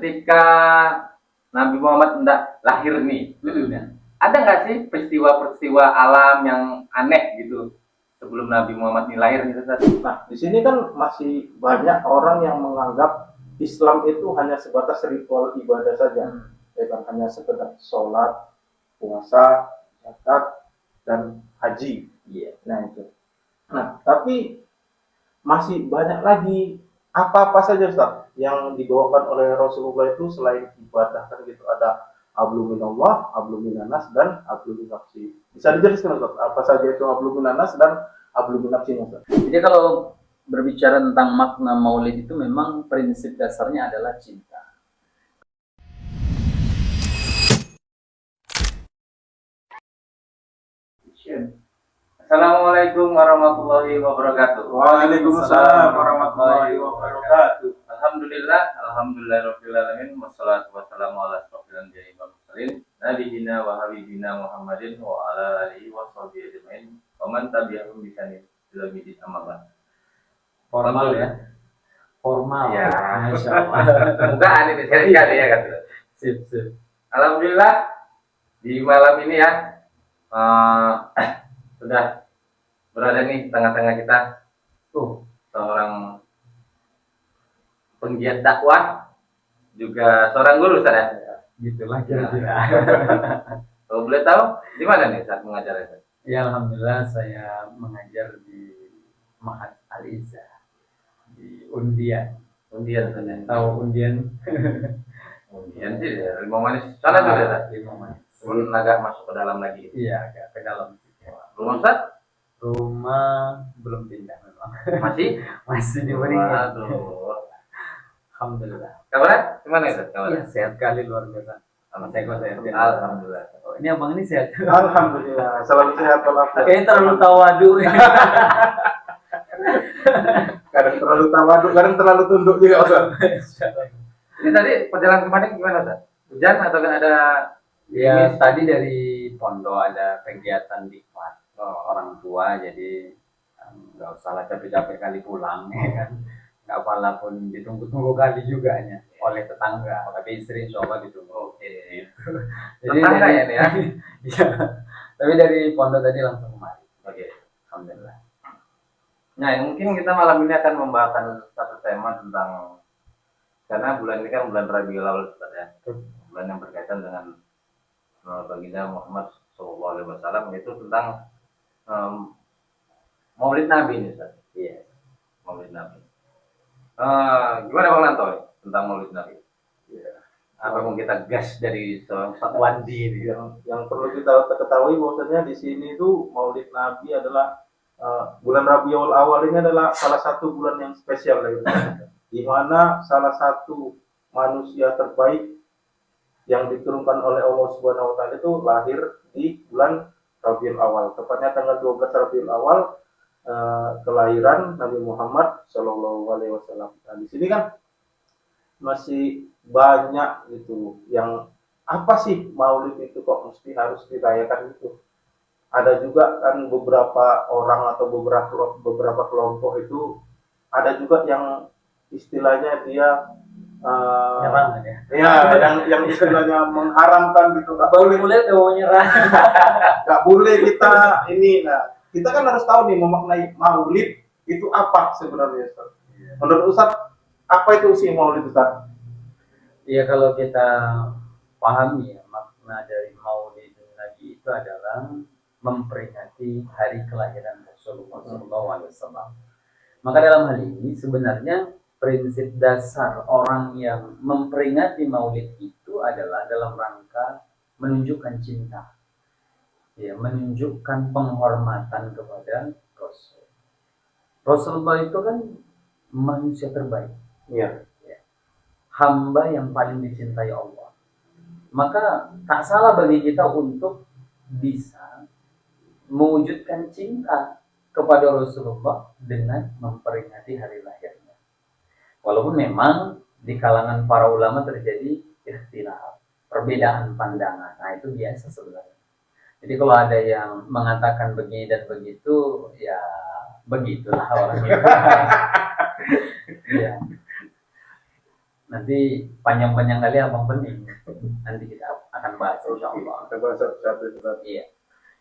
ketika Nabi Muhammad hendak lahir nih di dunia, ada nggak sih peristiwa-peristiwa alam yang aneh gitu sebelum Nabi Muhammad ini lahir gitu Ustaz? Nah, di sini kan masih banyak orang yang menganggap Islam itu hanya sebatas ritual ibadah saja, ya kan, hanya sekedar sholat, puasa, zakat, dan haji. Iya. Nah itu. Nah, tapi masih banyak lagi apa-apa saja Ustaz yang dibawakan oleh Rasulullah itu selain ibadah kan gitu, ada hablu minallah, hablu minanas, dan hablu minafsi. Bisa dijelaskan Ustaz apa saja itu hablu minanas dan hablu minafsi Ustaz? Jadi kalau berbicara tentang makna maulid itu memang prinsip dasarnya adalah cinta. Assalamualaikum warahmatullahi wabarakatuh. Waalaikumsalam warahmatullahi wabarakatuh. Alhamdulillahirabbil alamin, wassalatu wassalamu ala asyrofil anbiya'i wal mursalin, nabiyina wa habibina Muhammadin wa ala alihi washabihi ajmain, wa man tabi'ahum bi ihsanin ila yaumil amal. Formal ya. Formal. Ya. Masya Allah. Bukan ini sekali ya kan. Sip. Alhamdulillah di malam ini ya sudah berada nih tengah-tengah kita seorang penggiat dakwah, juga seorang guru Ustaz ya. Gitulah kira-kira. Kalau boleh tahu di mana nih saat mengajar itu? Ya alhamdulillah saya mengajar di Ma'had Al-Izzah di Undian. Undian Ustaz ya. Tahu Undian? Undian sih ya, Limau Manis. Sana juga Ustaz. Limau Manis. Pun agak masuk ke dalam lagi. Iya, agak ke dalam. Rumah Ustaz? Rumah belum pindah memang. Masih di Waringin. Aduh. Alhamdulillah. Kabarnya gimana Ustaz? Iya, Kabarnya? sehat kali luar biasa. Alhamdulillah. Oh, ini abang ini sehat. Alhamdulillah, selalu sehat walafiat. Kayaknya terlalu tawadu. Kadang terlalu tawadu, kadang terlalu tunduk juga Ustaz. Ini tadi perjalanan kemarin gimana Ustaz? Hujan atau nggak ada? Ya tadi dari pondok ada kegiatan diklat orang tua, jadi nggak usah lah capek-capek kali pulang ya kan. Nggak apalah pun ditunggu-tunggu kali juga ya oleh tetangga, tapi istri insya Allah ditunggu. Oke. Jadi Tetangga dari, ya nih ya? Iya. Tapi dari pondok tadi langsung kemari. Oke. Alhamdulillah. Nah, mungkin kita malam ini akan membahas satu tema tentang, karena bulan ini kan bulan Rabiul Awal Ustaz ya. Bulan yang berkaitan dengan baginda Muhammad SAW, yaitu tentang Maulid Nabi ini Ustaz. Iya. Maulid Nabi. Gimana Bang Nanto tentang Maulid Nabi? Ya. Apa mau kita gas dari seorang Ustaz Wandi ini? Yang perlu kita ketahui bahwasanya di sini itu Maulid Nabi adalah bulan Rabiul Awal ini adalah salah satu bulan yang spesial gitu. Di mana salah satu manusia terbaik yang diturunkan oleh Allah Subhanahu wa taala itu lahir di bulan Rabiul Awal. Tepatnya tanggal 12 Rabiul Awal kelahiran Nabi Muhammad Shallallahu alaihi wasallam. Nah, di sini kan masih banyak gitu yang apa sih Maulid itu kok mesti harus dirayakan gitu. Ada juga kan beberapa orang atau beberapa kelompok itu ada juga yang istilahnya dia Nyerang ya. ya yang istilahnya mengharamkan gitu, nggak Baru boleh, mulai tuh nyerang. nggak boleh kita ini. Nah, kita kan harus tahu nih memaknai Maulid itu apa sebenarnya Ustaz. Menurut Ustaz, apa itu sih Maulid Ustaz? Iya, kalau kita pahami ya, makna dari Maulid Nabi itu adalah memperingati hari kelahiran Rasulullah SAW. Maka dalam hal ini sebenarnya prinsip dasar orang yang memperingati Maulid itu adalah dalam rangka menunjukkan cinta, ya, menunjukkan penghormatan kepada Rasul. Rasulullah itu kan manusia terbaik, Iya. hamba yang paling dicintai Allah. Maka tak salah bagi kita untuk bisa mewujudkan cinta kepada Rasulullah dengan memperingati hari lahirnya. Walaupun memang di kalangan para ulama terjadi ikhtilaf, perbedaan pandangan. Nah, itu biasa sebenarnya. Jadi kalau ada yang mengatakan begini dan begitu, ya begitulah orang itu. Ya. Nanti panjang-panjang kali abang bening. Nanti kita akan bahas insyaallah. Kita bahas satu-satu Ustaz. Iya.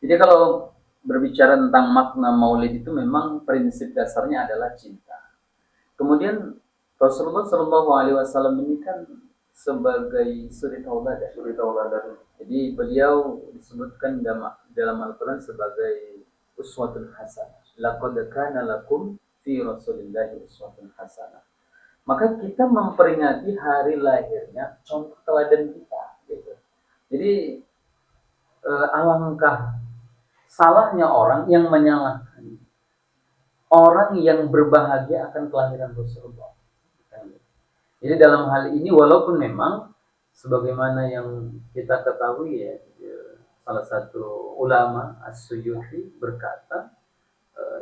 Jadi kalau berbicara tentang makna maulid itu memang prinsip dasarnya adalah cinta. Kemudian Rasulullah Shallallahu Alaihi Wasallam ini kan sebagai suri tauladan. Suri tauladan. Jadi beliau disebutkan dalam Al-Quran sebagai uswatun hasanah. Laqad kana lakum fi Rasulillahi uswatun hasanah. Maka kita memperingati hari lahirnya contoh teladan kita. Gitu. Jadi alangkah salahnya orang yang menyalahkan orang yang berbahagia akan kelahiran Rasulullah. Jadi dalam hal ini walaupun memang sebagaimana yang kita ketahui ya, salah satu ulama As-Suyuti berkata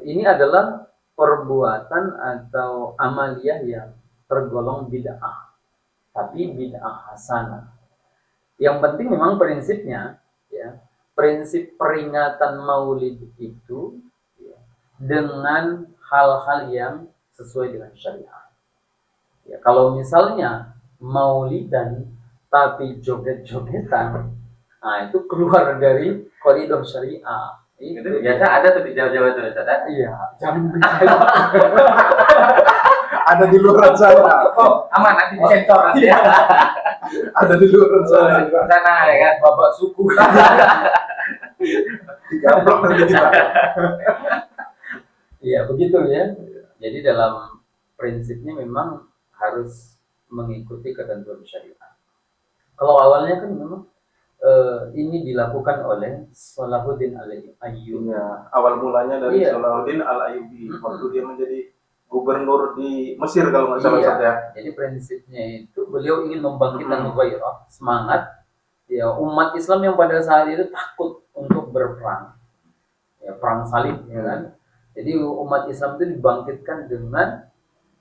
ini adalah perbuatan atau amaliyah yang tergolong bid'ah, tapi bid'ah hasanah. Yang penting memang prinsipnya ya, prinsip peringatan maulid itu ya, dengan hal-hal yang sesuai dengan syariat. Ya, kalau misalnya maulidan tapi joget-jogetan, nah itu keluar dari koridor syariah. Itu biasa ada tuh di Jawa-Jawa itu Ustaz. Iya, jangan Ada di luar sana. Oh, aman nanti disensor nanti ya. Ada di luar sana. Sana ya kan. bapak suku. Digaplok nanti kita. Iya, begitu ya. Jadi dalam prinsipnya memang harus mengikuti ketentuan syariat. Kalau awalnya kan memang ini dilakukan oleh Salahuddin Al-Ayyubi. Ya, awal mulanya dari Iya. Salahuddin Al-Ayyubi waktu dia menjadi gubernur di Mesir kalau nggak salah Iya. Ustaz ya. Jadi prinsipnya itu beliau ingin membangkitkan gairah, semangat ya umat Islam yang pada saat itu takut untuk berperang. Ya, perang salib ya kan. Jadi umat Islam itu dibangkitkan dengan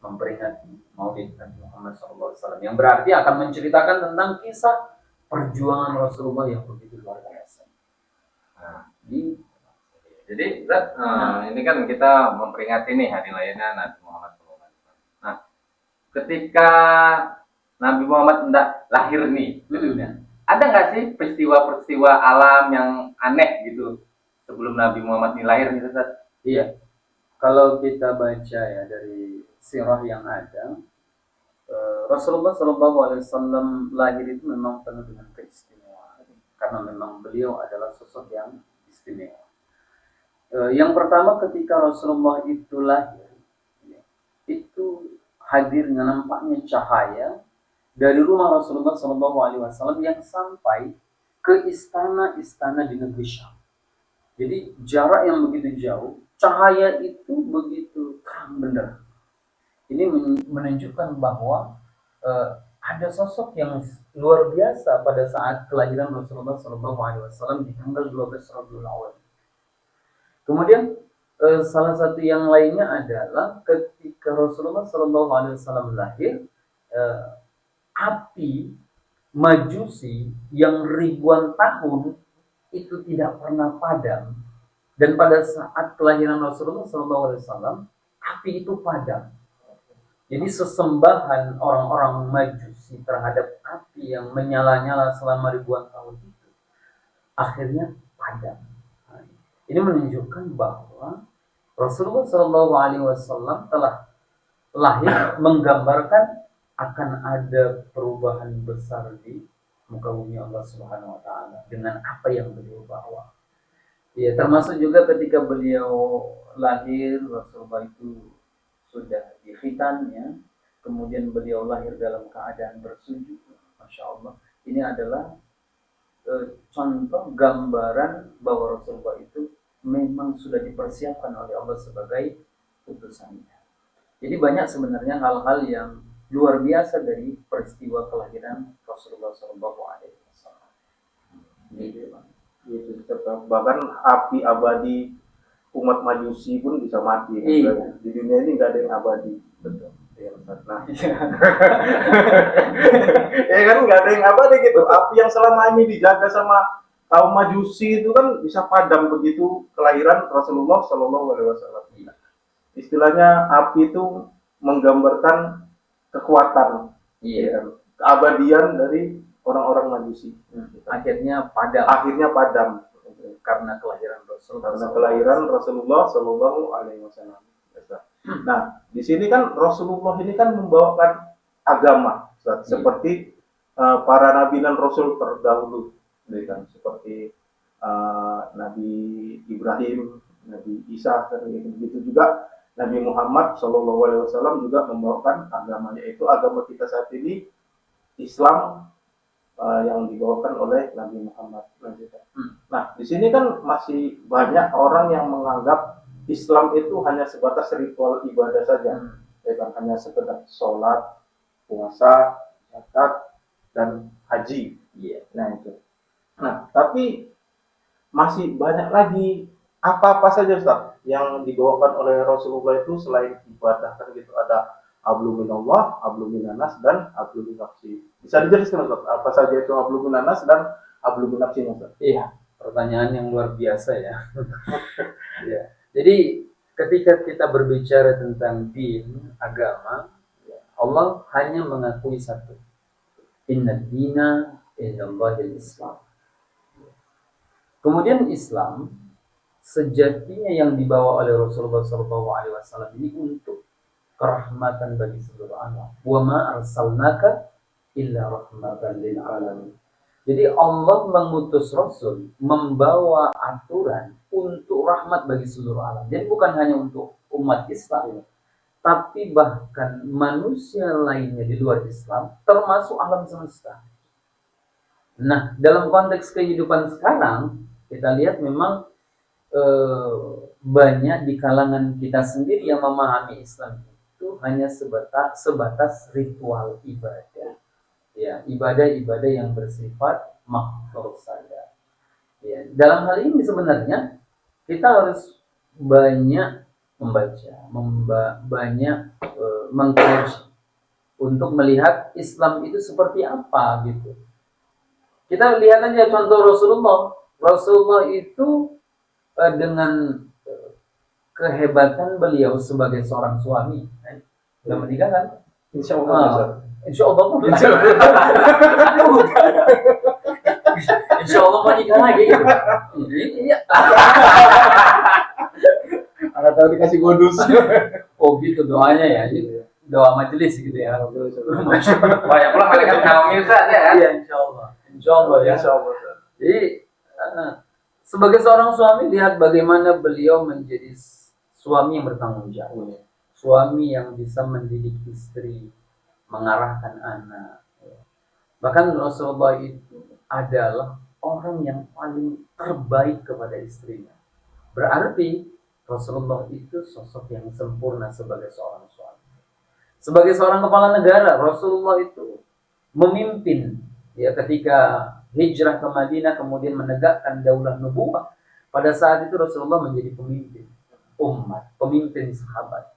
memperingati Maulid Nabi Muhammad SAW yang berarti akan menceritakan tentang kisah perjuangan Rasulullah yang begitu luar biasa. Nah, Jadi jadi Ustaz, ini kan kita memperingati nih hari lahirnya Nabi Muhammad SAW. Nah, ketika Nabi Muhammad hendak lahir nih di dunia, ada nggak sih peristiwa-peristiwa alam yang aneh gitu sebelum Nabi Muhammad ini lahir nih Ustaz? iya, kalau kita baca ya dari sirah yang ada, Rasulullah SAW lahir itu memang penuh dengan keistimewaan karena memang beliau adalah sosok yang istimewa. Yang pertama ketika Rasulullah itu lahir, itu hadirnya nampaknya cahaya dari rumah Rasulullah SAW yang sampai ke istana-istana di negeri Syam. Jadi jarak yang begitu jauh, cahaya itu begitu terang benderang. Ini menunjukkan bahwa ada sosok yang luar biasa pada saat kelahiran Rasulullah SAW di tanggal 12 Rabiul Awal. Kemudian salah satu yang lainnya adalah ketika Rasulullah SAW lahir, api Majusi yang ribuan tahun itu tidak pernah padam, dan pada saat kelahiran Rasulullah SAW api itu padam. Jadi sesembahan orang-orang Majusi terhadap api yang menyala-nyala selama ribuan tahun itu akhirnya padam. Ini menunjukkan bahwa Rasulullah SAW telah lahir menggambarkan akan ada perubahan besar di muka bumi Allah Subhanahu Wa Taala dengan apa yang beliau bawa. Ya, termasuk juga ketika beliau lahir, Rasulullah itu sudah dikhitan ya. Kemudian beliau lahir dalam keadaan bersujud. Masya Allah. Ini adalah contoh gambaran bahwa Rasulullah itu memang sudah dipersiapkan oleh Allah sebagai utusannya. Jadi banyak sebenarnya hal-hal yang luar biasa dari peristiwa kelahiran Rasulullah SAW. Gitu, Bang. Bahkan api abadi umat Majusi pun bisa mati. Iya. Di dunia ini nggak ada yang abadi. Betul. Nah, ya kan nggak ada yang abadi gitu. Api yang selama ini dijaga sama kaum Majusi itu kan bisa padam begitu kelahiran Rasulullah Shallallahu Alaihi Wasallam. Istilahnya api itu menggambarkan kekuatan. Iya. Keabadian dari orang-orang Majusi. Akhirnya padam Akhirnya padam karena kelahiran Rasul. karena kelahiran Rasulullah Shallallahu Alaihi Wasallam. Nah, di sini kan Rasulullah ini kan membawakan agama, Ustaz. Seperti para nabi dan rasul terdahulu, ya kan? Seperti Nabi Ibrahim, Nabi Isa, dan begitu juga Nabi Muhammad Shallallahu Alaihi Wasallam juga membawakan agama, yaitu agama kita saat ini Islam yang dibawakan oleh Nabi Muhammad. Nah, di sini kan masih banyak orang yang menganggap Islam itu hanya sebatas ritual ibadah saja, ya kan, hanya sekedar sholat, puasa, zakat, dan haji. Iya. Nah itu. Nah, tapi masih banyak lagi apa-apa saja, Ustaz, yang dibawakan oleh Rasulullah itu selain ibadah, kan gitu. Ada hablu minallah, hablu minanas, dan hablu minafsi. Bisa dijelaskan, Ustaz, apa saja itu hablu minanas dan hablu minafsi, Ustaz? Iya, pertanyaan yang luar biasa ya. Ya. Jadi ketika kita berbicara tentang din, agama, Allah hanya mengakui satu. Inna dina indallahil Islam. Kemudian Islam sejatinya yang dibawa oleh Rasulullah SAW ini untuk kerahmatan bagi seluruh alam. Wa ma arsalnaka illa rahmatan lil alamin. Jadi Allah mengutus Rasul membawa aturan untuk rahmat bagi seluruh alam. Jadi bukan hanya untuk umat Islam, tapi bahkan manusia lainnya di luar Islam, termasuk alam semesta. Nah, dalam konteks kehidupan sekarang, kita lihat memang banyak di kalangan kita sendiri yang memahami Islam itu hanya sebatas ritual ibadah. Ya, ibadah-ibadah yang bersifat makhluk saja. Ya, dalam hal ini sebenarnya kita harus banyak membaca, banyak mengkaji untuk melihat Islam itu seperti apa gitu. Kita lihat aja contoh Rasulullah. Rasulullah itu dengan kehebatan beliau sebagai seorang suami, sudah menikah kan? Insya Allah. Insya Allah Insya Allah mau nikah lagi. Iya. Anak tahu dikasih bonus. Oh gitu doanya ya. Doa majelis gitu ya. Banyak pula malaikat ngalamin Ustaz ya kan? Iya, insya Allah. Insya Allah ya. Insya Allah. Jadi sebagai seorang suami, lihat bagaimana beliau menjadi suami yang bertanggung jawab, suami yang bisa mendidik istri, mengarahkan anak. Bahkan Rasulullah itu adalah orang yang paling terbaik kepada istrinya. Berarti Rasulullah itu sosok yang sempurna sebagai seorang suami. Sebagai seorang kepala negara, Rasulullah itu memimpin ya ketika hijrah ke Madinah, kemudian menegakkan daulah nubuwah. Pada saat itu Rasulullah menjadi pemimpin umat, pemimpin sahabat,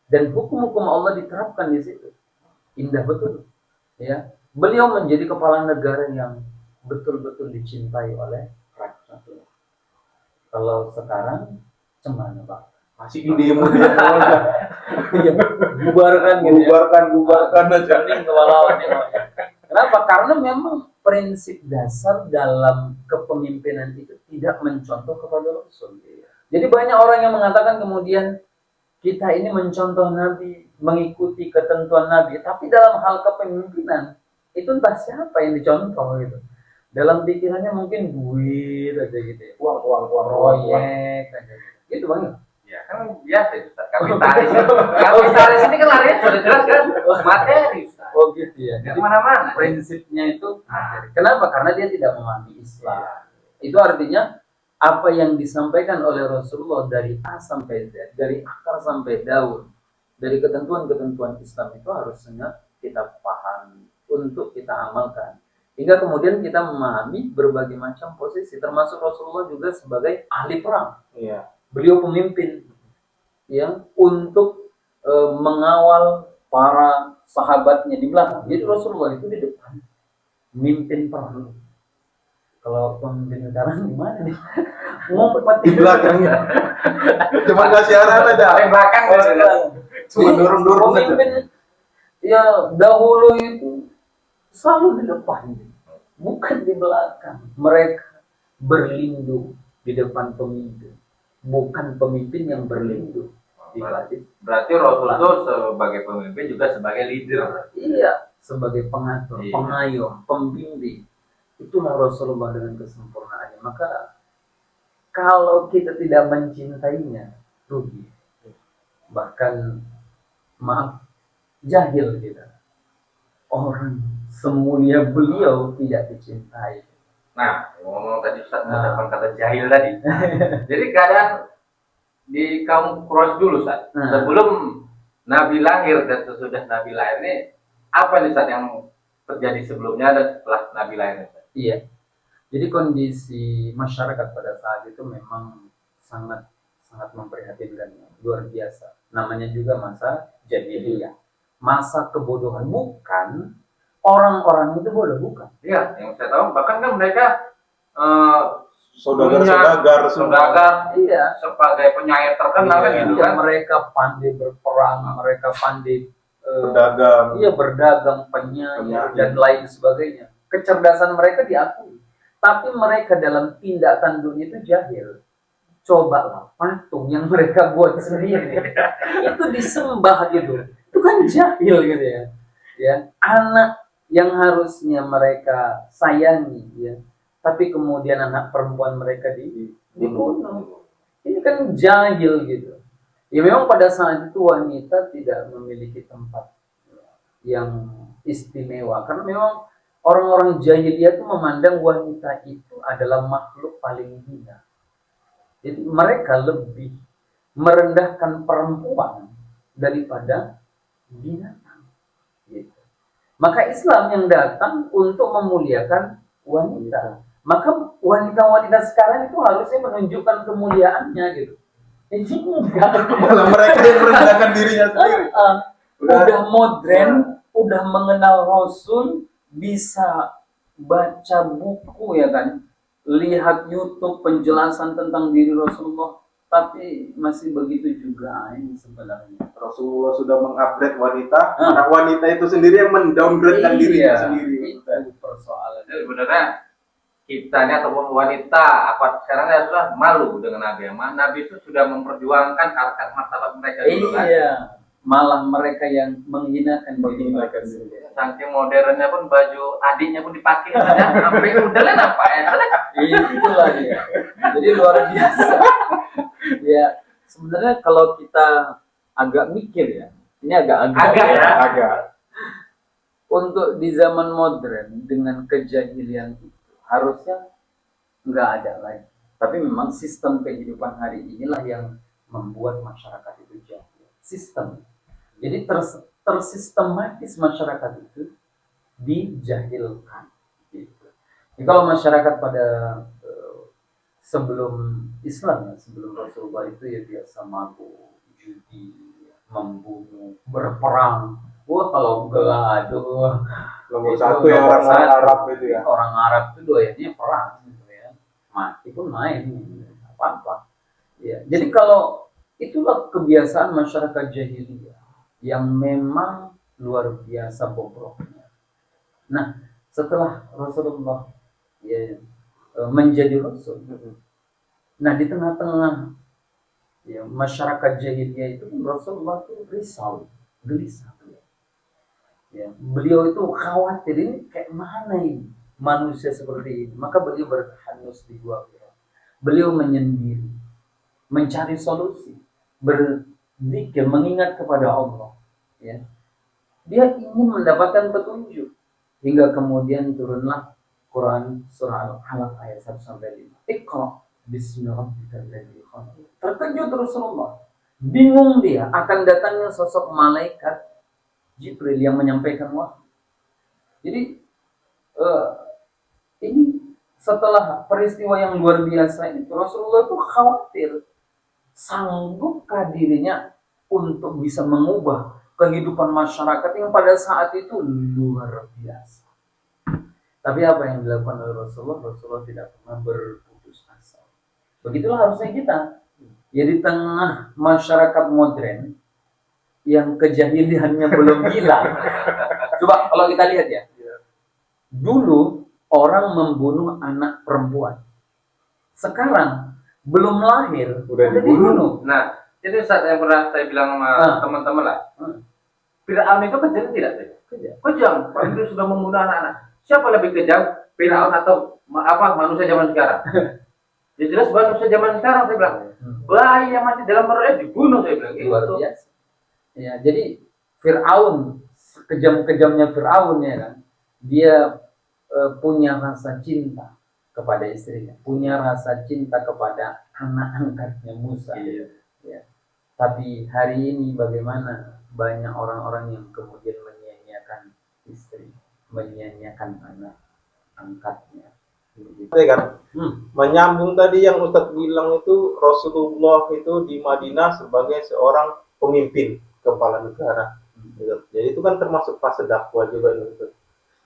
dan hukum-hukum Allah diterapkan di situ. Indah betul, ya. Beliau menjadi kepala negara yang betul-betul dicintai oleh rakyat. Kalau sekarang cemana Pak? Masih di demo dia. Iya, bubarkan gitu ya. Bubarkan aja. Mending kewalawan ya. Kenapa? Karena memang prinsip dasar dalam kepemimpinan itu tidak mencontoh kepada Rasul. Jadi banyak orang yang mengatakan kemudian kita ini mencontoh Nabi, mengikuti ketentuan Nabi, tapi dalam hal kepemimpinan itu entah siapa yang dicontoh gitu. Dalam pikirannya mungkin duit aja gitu ya. Uang. Proyek aja gitu. Gitu Bang. Ya kan biasa Ustaz. Kapitalis ini kan larinya sudah jelas kan? Materi Ustaz. Oh gitu ya. Nggak Jadi kemana-mana. prinsipnya itu materi. Kenapa? Karena dia tidak memahami Islam. Itu artinya apa yang disampaikan oleh Rasulullah dari A sampai Z, dari akar sampai daun, dari ketentuan-ketentuan Islam itu harusnya kita pahami untuk kita amalkan. Hingga kemudian kita memahami berbagai macam posisi, termasuk Rasulullah juga sebagai ahli perang. Iya. Beliau pemimpin yang untuk mengawal para sahabatnya di belakang. Jadi Rasulullah itu di depan, memimpin perang. Kalau pemimpin sekarang gimana nih? Ngumpet Di belakangnya. Cuma kasih arahan aja. Paling belakang Cuma dorong-dorong aja. Pemimpin Ya dahulu itu selalu di depan, bukan di belakang. Mereka berlindung di depan pemimpin, bukan pemimpin yang berlindung di balik. Berarti Rasul itu sebagai pemimpin juga sebagai leader. Iya, sebagai pengatur, Iya. pengayom, pembimbing. Itulah Rasulullah dengan kesempurnaannya. Maka kalau kita tidak mencintainya, rugi. Bahkan maaf, jahil kita. Orang semulia beliau tidak dicintai. Nah, ngomong tadi Ustaz Nah. mengucapkan kata jahil tadi. Jadi keadaan di kaum Quraisy dulu Ustaz, Nah. sebelum Nabi lahir dan sesudah Nabi lahir ini, apa nih Ustaz yang terjadi sebelumnya dan setelah Nabi lahir? Ustaz? Iya. Jadi kondisi masyarakat pada saat itu memang sangat memprihatinkan, luar biasa. Namanya juga masa jahiliyah, masa kebodohan. Bukan orang-orang itu bodoh, bukan. Iya, yang saya tahu bahkan kan mereka Saudagar Iya. sebagai penyair terkenal kan Iya. gitu Iya, kan. mereka pandai berperang, mereka pandai pedagang. iya berdagang, penyair Penyair. dan lain sebagainya. Kecerdasan mereka diakui, tapi mereka dalam tindakan dunia itu jahil. Cobalah patung yang mereka buat sendiri itu disembah gitu, itu kan jahil gitu ya. Ya, anak yang harusnya mereka sayangi ya, tapi kemudian anak perempuan mereka dibunuh. Ini kan jahil gitu. Ya memang pada saat itu wanita tidak memiliki tempat yang istimewa karena memang orang-orang jahiliyah itu memandang wanita itu adalah makhluk paling hina. Jadi mereka lebih merendahkan perempuan daripada binatang. Gitu. Maka Islam yang datang untuk memuliakan wanita. Maka wanita-wanita sekarang itu harusnya menunjukkan kemuliaannya gitu. Ini enggak. Malah mereka yang merendahkan dirinya sendiri. Udah modern, udah mengenal Rasul, bisa baca buku ya kan, lihat YouTube penjelasan tentang diri Rasulullah, tapi masih begitu juga ini sebenarnya. Rasulullah sudah mengupgrade wanita, anak wanita itu sendiri yang mendowngrade dirinya sendiri. Itu persoalan. Jadi sebenarnya kita ini ataupun wanita apa sekarang ya sudah malu dengan Nabi. Nabi itu sudah memperjuangkan harkat martabat mereka dulu kan. Iya, malah mereka yang menghinakan diri mereka sendiri. Saking modernnya pun baju adiknya pun dipakai saja. Sampai udah apa ya? Itulah dia. Jadi luar biasa. Ya, sebenarnya kalau kita agak mikir ya, ini agak ya. Agak. Untuk di zaman modern dengan kejahilian itu harusnya nggak ada lagi. Tapi memang sistem kehidupan hari inilah yang membuat masyarakat itu jahil. Sistem. Jadi tersistematis masyarakat itu dijahilkan. Gitu. Jadi kalau masyarakat pada sebelum Islam, ya, sebelum Rasulullah itu ya biasa mabuk, judi, membunuh, berperang. Wah kalau enggak, aduh. Nomor Itu satu ya nomor orang satu. Arab itu ya. Orang Arab itu doyannya perang gitu ya. Mati pun main gitu. Apa-apa. Ya. Jadi kalau itulah kebiasaan masyarakat jahiliyah yang memang luar biasa bobroknya. Nah, setelah Rasulullah ya, menjadi Rasul, nah di tengah-tengah ya, masyarakat jahiliyah itu Rasulullah itu risau, gelisah. Ya, beliau itu khawatir ini kayak mana ini manusia seperti ini. Maka beliau berhanus di gua. Beliau menyendiri, mencari solusi, berzikir, mengingat kepada Allah. Ya. Dia ingin mendapatkan petunjuk hingga kemudian turunlah Quran surah Al-Alaq ayat 1 sampai 5. Iqra bismi rabbikal ladzi khalaq. Terkejut Rasulullah. Bingung dia akan datangnya sosok malaikat Jibril yang menyampaikan wahyu. Jadi ini setelah peristiwa yang luar biasa itu Rasulullah itu khawatir sanggupkah dirinya untuk bisa mengubah kehidupan masyarakat yang pada saat itu luar biasa. Tapi apa yang dilakukan oleh Rasulullah? Rasulullah tidak pernah berputus asa. Begitulah harusnya kita. Ya di tengah masyarakat modern yang kejahiliannya belum hilang. Coba kalau kita lihat ya, dulu orang membunuh anak perempuan, sekarang belum lahir Udah dibunuh. Nah, itu saat yang pernah saya bilang sama teman-teman lah. Fir'aun itu kejam tidak? Kejam. Kalau dia sudah membunuh anak-anak. Siapa lebih kejam? Fir'aun atau manusia zaman sekarang? Ya jelas manusia zaman sekarang, saya bilang. Bayi yang mati dalam perutnya dibunuh, saya bilang. Luar biasa. Ya, jadi Fir'aun, kejam-kejamnya Fir'aun ya kan, dia punya rasa cinta kepada istrinya, punya rasa cinta kepada anak angkatnya Musa. Ya. Tapi hari ini bagaimana banyak orang-orang yang kemudian menyia-nyiakan istri, menyia-nyiakan anak angkatnya. Kan? Menyambung tadi yang Ustadz bilang itu, Rasulullah itu di Madinah sebagai seorang pemimpin kepala negara. Jadi itu kan termasuk fase dakwah juga itu.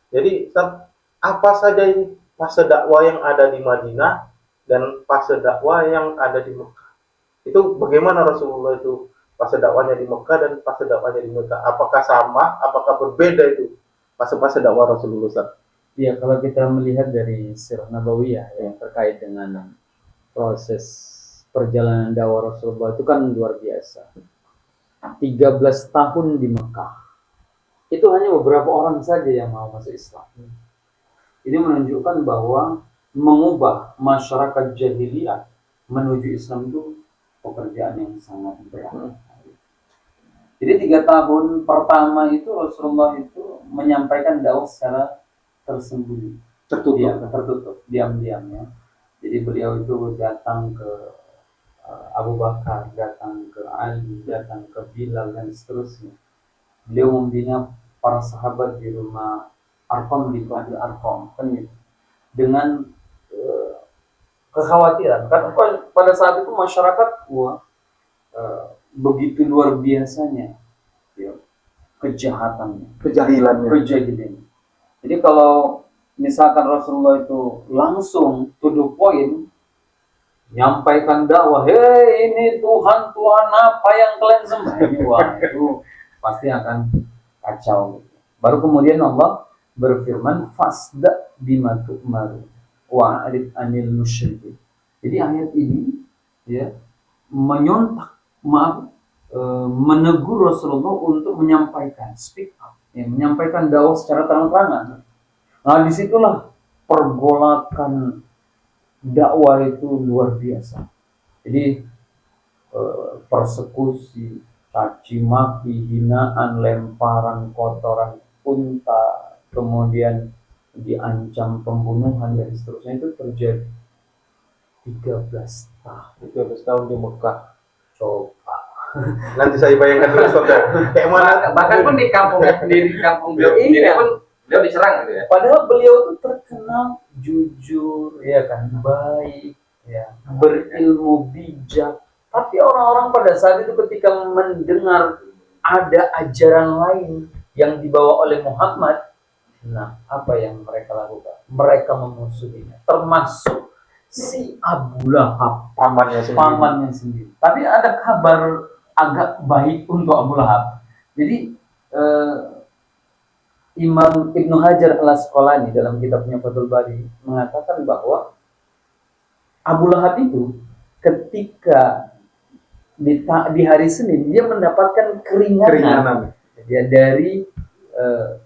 Jadi Ustadz, apa saja ini fase dakwah yang ada di Madinah dan fase dakwah yang ada di Mekah? Itu bagaimana Rasulullah itu fase dakwahnya di Mekah dan fase dakwahnya di Mekah? Apakah sama? Apakah berbeda itu fase-fase dakwah Rasulullah Ustadz? Ya, kalau kita melihat dari Sirah Nabawiyah yang terkait dengan proses perjalanan dakwah Rasulullah itu kan luar biasa. 13 tahun di Mekah. Itu hanya beberapa orang saja yang mau masuk Islam. Ini menunjukkan bahwa mengubah masyarakat jahiliyah menuju Islam itu pekerjaan yang sangat berat. Jadi 3 tahun pertama itu Rasulullah itu menyampaikan dakwah secara tersembunyi, tertutup, diam-diam ya. Jadi beliau itu datang ke Abu Bakar, datang ke Ali, datang ke Bilal dan seterusnya. Beliau membina para sahabat di rumah Arqam bin Abi Arqam, kan gitu. Dengan kekhawatiran karena pada saat itu masyarakat begitu luar biasanya ya, kejahatannya, kejahilannya. Jadi kalau misalkan Rasulullah itu langsung to the point nyampaikan dakwah, hei ini Tuhan apa yang kalian sembah, wah itu pasti akan kacau. Baru kemudian Allah berfirman fasda bima tu'maru wa'rid anil musyrikin. Jadi ayat ini ya menegur Rasulullah untuk menyampaikan speak up, ya, menyampaikan dakwah secara terang-terangan. Nah, disitulah pergolakan dakwah itu luar biasa. Jadi persekusi, caci maki, hinaan, lemparan kotoran unta, kemudian diancam pembunuhan dan seterusnya itu terjadi 13 tahun di Mekah. Coba Nanti saya bayangkan dulu Saudara. Kayak mana? Bahkan pun di kampungnya sendiri, kampung beliau sendiri pun beliau diserang gitu ya. Padahal beliau itu terkenal jujur, ya kan, baik, ya, berilmu bijak. Tapi orang-orang pada saat itu ketika mendengar ada ajaran lain yang dibawa oleh Muhammad, nah apa yang mereka lakukan? Mereka memusuhinya, termasuk si Abu Lahab, pamannya sendiri. Tapi ada kabar agak baik untuk Abu Lahab. Jadi Imam Ibnu Hajar Al-Asqalani dalam kitabnya Fathul Bari mengatakan bahwa Abu Lahab itu ketika di hari Senin dia mendapatkan keringanan ya, dari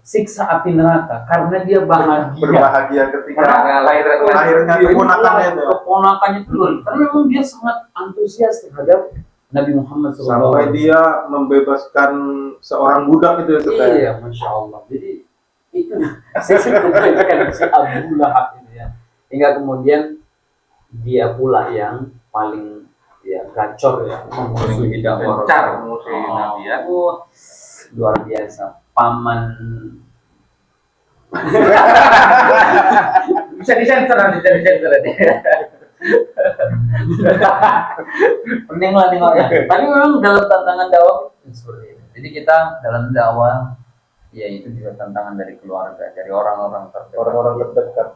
siksa api neraka karena dia berbahagia ketika lahirnya keponakannya keluar. Karena memang dia sangat antusias terhadap Nabi Muhammad SAW. Sampai dia membebaskan seorang budak itu ya. Iya, Masya Allah. Jadi itu sisi kebaikan si Abu Lahab ini ya. Hingga kemudian dia pula yang paling ya gacor ya, memusuhi dakwah Nabi ya. Luar biasa. Paman bisa disensor nanti. Penting lah nengoknya. Tapi memang dalam tantangan dakwah seperti ini. Jadi kita dalam dakwah, ya itu juga tantangan dari keluarga, dari orang-orang terdekat.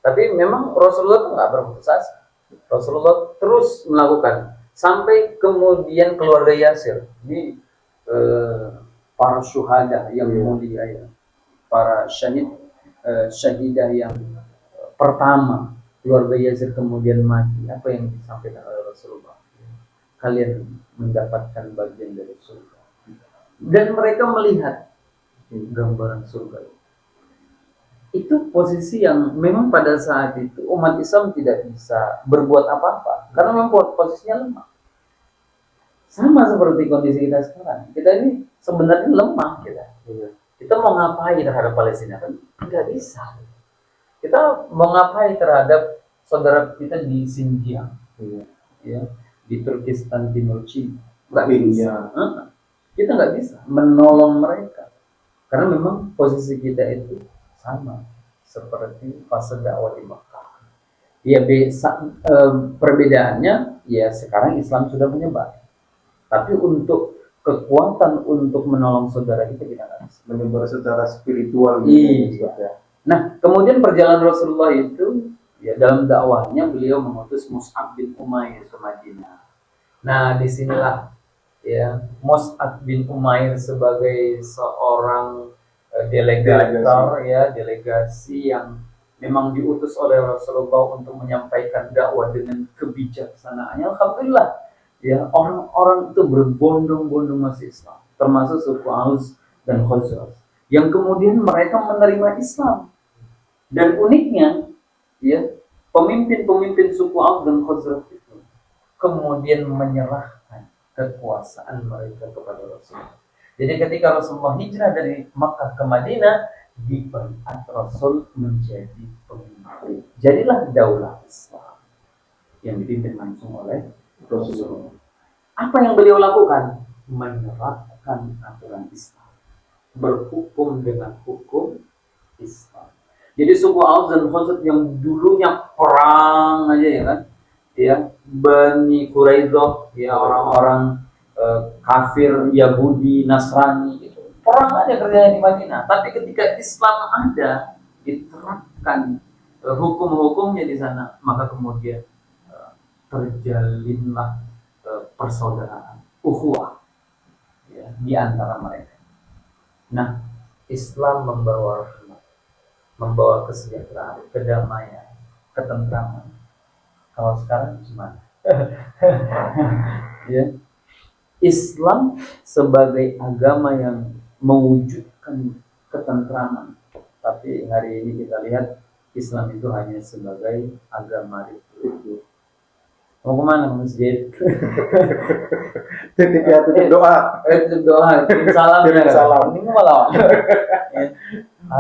Tapi memang Rasulullah itu nggak berputus asa. Rasulullah terus melakukan sampai kemudian keluarga Yasir. Ini para syuhada yang mulia ya, para syahidah yang pertama keluarga Yazid kemudian mati, apa yang disampaikan oleh Rasulullah? Kalian mendapatkan bagian dari surga. Dan mereka melihat gambaran surga. Itu posisi yang memang pada saat itu umat Islam tidak bisa berbuat apa-apa karena memang posisinya lemah. Sama seperti kondisi kita sekarang. Kita ini sebenarnya lemah kita. Kita mau ngapain terhadap Palestina kan? Nggak bisa. Kita mau ngapain terhadap saudara kita di Xinjiang, ya, di Turkistan Timur Cina? Nggak bisa. Kita nggak bisa menolong mereka karena memang posisi kita itu sama seperti fase dakwah di Makkah. Ya, perbedaannya ya sekarang Islam sudah menyebar. Tapi untuk kekuatan untuk menolong saudara kita nggak bisa. Menyebar secara spiritual. Iya. Nah, kemudian perjalanan Rasulullah itu ya dalam dakwahnya beliau mengutus Mus'ab bin Umair ke Madinah. Nah, disinilah ya Mus'ab bin Umair sebagai seorang delegasi yang memang diutus oleh Rasulullah untuk menyampaikan dakwah dengan kebijaksanaannya. Alhamdulillah ya orang-orang itu berbondong-bondong masuk Islam, termasuk suku Aus dan Khazraj yang kemudian mereka menerima Islam. Dan uniknya ya pemimpin-pemimpin suku Aus dan Khazraj itu kemudian menyerahkan kekuasaan mereka kepada Rasulullah. Jadi ketika Rasulullah hijrah dari Makkah ke Madinah, dibaiat Rasul menjadi pemimpin. Jadilah daulah Islam yang dipimpin langsung oleh Rasulullah. Apa yang beliau lakukan? Menerapkan aturan Islam, berhukum dengan hukum Islam. Jadi suku Aus dan Khazraj yang dulunya perang aja ya kan, ya Bani Quraidah, ya orang-orang kafir, Yahudi, Nasrani, gitu. Perang aja kerjanya di Madinah. Tapi ketika Islam ada, diterapkan hukum-hukumnya di sana, maka kemudian terjalinlah persaudaraan, ukhuwah ya, di antara mereka. Nah, Islam membawa rahmat, membawa kesejahteraan, kedamaian, ketentraman. Kalau sekarang gimana? Ya. Islam sebagai agama yang mewujudkan ketentraman, tapi hari ini kita lihat Islam itu hanya sebagai agama ritual. Mau kemana masjid? Titip doa. Kirim salam. Kirim salam. Ini malah. Ya.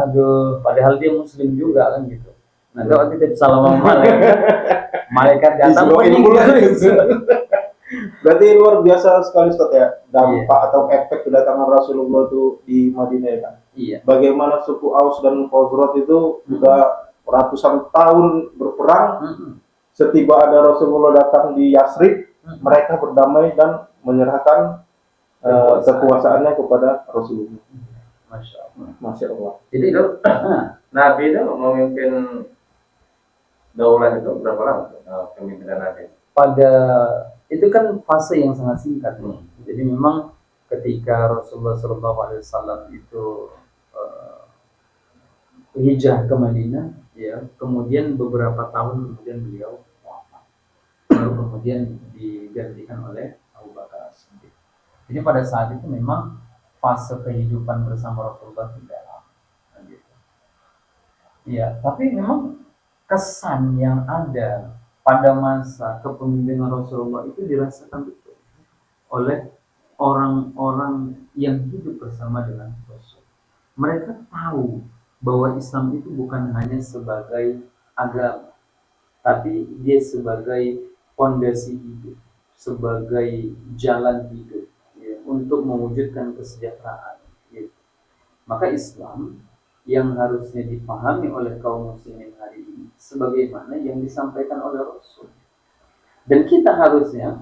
Aduh, padahal dia Muslim juga kan gitu. Nah, kalau titip salam sama malaikat datang Berarti luar biasa sekali Ustaz ya dampak atau efek kedatangan Rasulullah itu di Madinah ya kan. Iya. Bagaimana suku Aus dan Khazraj itu sudah ratusan tahun berperang. Setiba ada Rasulullah datang di Yasrib, mereka berdamai dan menyerahkan kekuasaannya kepada Rasulullah. Masya Allah. Jadi itu Nabi itu memimpin daulah itu berapa lama kepemimpinan Nabi? Pada itu kan fase yang sangat singkat. Jadi memang ketika Rasulullah SAW itu hijrah ke Madinah, ya kemudian beberapa tahun kemudian beliau wafat, baru kemudian digantikan oleh Abu Bakar As-Siddiq. Jadi pada saat itu memang fase kehidupan bersama Rasulullah tidak lama. Gitu. Ya, tapi memang kesan yang ada pada masa kepemimpinan Rasulullah itu dirasakan betul oleh orang-orang yang hidup bersama dengan Rasul. Mereka tahu bahwa Islam itu bukan hanya sebagai agama, tapi dia sebagai fondasi hidup, sebagai jalan hidup ya, untuk mewujudkan kesejahteraan. Ya. Maka Islam yang harusnya dipahami oleh kaum muslimin hari ini sebagaimana yang disampaikan oleh Rasul. Dan kita harusnya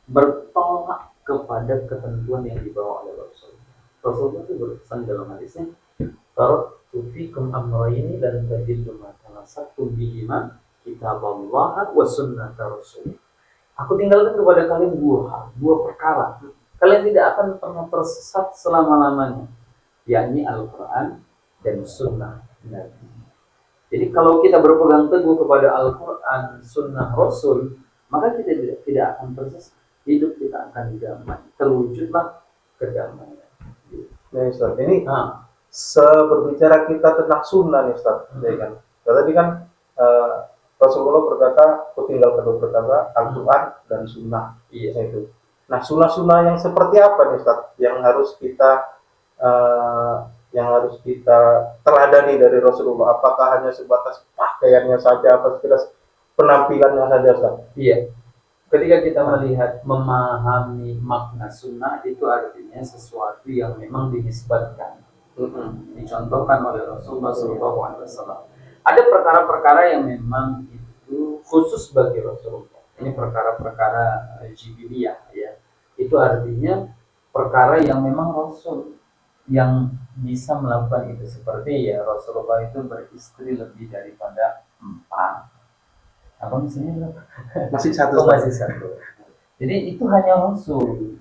bertolak kepada ketentuan yang dibawa oleh Rasul. Rasul itu berpesan dalam hadisnya, "Taraktu fikum amrayni lan tadillu ma tamassaktum bihima kitaballahi wa sunnata rasul." Aku tinggalkan kepada kalian dua perkara kalian tidak akan pernah tersesat selama-lamanya, yakni Al-Quran dan Sunnah Nabi. Jadi kalau kita berpegang teguh kepada Al-Quran, Sunnah Rasul, maka kita tidak akan tersesat. Hidup kita akan damai, terwujudlah kedamaian. Nah, Ustaz, ini Nah, seberbicara kita tentang sunnah nih Ustaz, ya kan? Tadi kan Rasulullah berkata, "Ku tinggal kedua perkara, Al-Quran dan sunnah." iya. Itu. Nah, sunnah-sunnah yang seperti apa nih Ustaz yang harus kita teladani dari Rasulullah? Apakah hanya sebatas pakaiannya saja, apa sekilas penampilannya saja Ustaz? Iya. Ketika kita melihat, memahami makna sunnah, itu artinya sesuatu yang memang dinisbatkan, dicontohkan oleh Rasulullah SAW. Ada perkara-perkara yang memang itu khusus bagi Rasulullah. Ini perkara-perkara jibiliyah, ya. Itu artinya perkara yang memang Rasul yang bisa melakukan itu. Seperti ya Rasulullah itu beristri lebih daripada 4. Apa misalnya? Masih satu. Masih satu. Jadi itu hanya Rasul,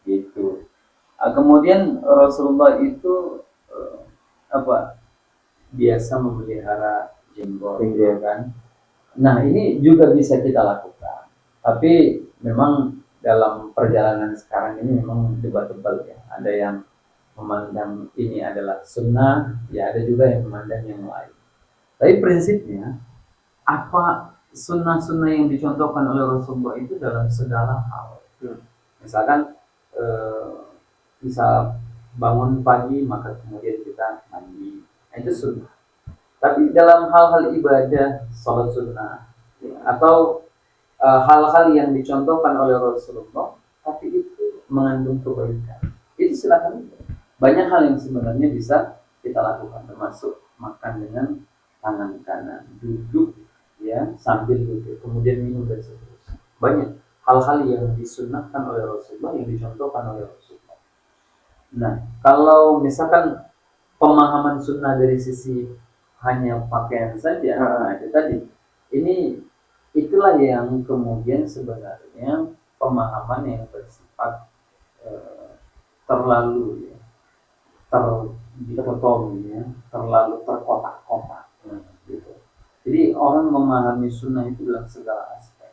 gitu. Kemudian Rasulullah itu biasa memelihara jenggot, kan? Nah, ini juga bisa kita lakukan. Tapi memang dalam perjalanan sekarang ini memang debatable ya. Ada yang memandang ini adalah sunnah, ya ada juga yang memandang yang lain. Tapi prinsipnya, apa sunnah-sunnah yang dicontohkan oleh Rasulullah itu dalam segala hal. Misalkan bisa bangun pagi maka kemudian kita mandi, itu sunnah. Tapi dalam hal-hal ibadah, sholat sunnah, atau hal-hal yang dicontohkan oleh Rasulullah, tapi itu mengandung kebaikan, itu silakan. Banyak hal yang sebenarnya bisa kita lakukan, termasuk makan dengan tangan kanan, duduk ya sambil duduk, kemudian minum dan seterusnya. Banyak hal-hal yang disunnahkan oleh Rasulullah, yang dicontohkan oleh Rasulullah. Nah, kalau misalkan pemahaman sunnah dari sisi hanya pakaian saja, nah itu tadi, itulah yang kemudian sebenarnya pemahaman yang bersifat terlalu dikotomi, ya, terlalu terkotak-kotak. Gitu. Jadi orang memahami sunnah itu dalam segala aspek.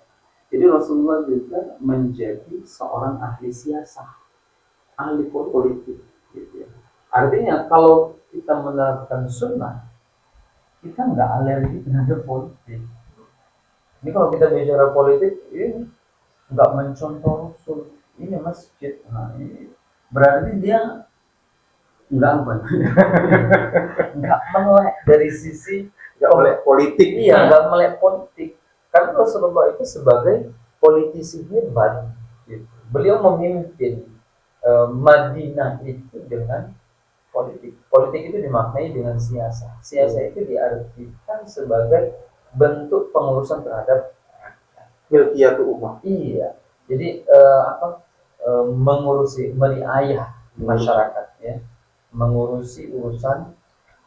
Jadi Rasulullah juga menjadi seorang ahli siasah, ahli politik. Gitu. Artinya kalau kita menerapkan sunnah, kita nggak alergi terhadap politik. Ini kalau kita bicara politik, ini nggak mencontoh Rasul. Ini masjid, nah ini berarti dia nggak melek dari sisi Nggak melek politik. Iya, nggak melek politik. Karena Rasulullah itu sebagai politisi hebat, gitu. Beliau memimpin Madinah itu dengan politik. Politik itu dimaknai dengan siasah. Siasah itu diartikan sebagai bentuk pengurusan terhadap Milkiyatul ummah. Iya. Jadi mengurusi, meriayah masyarakat, ya. Mengurusi urusan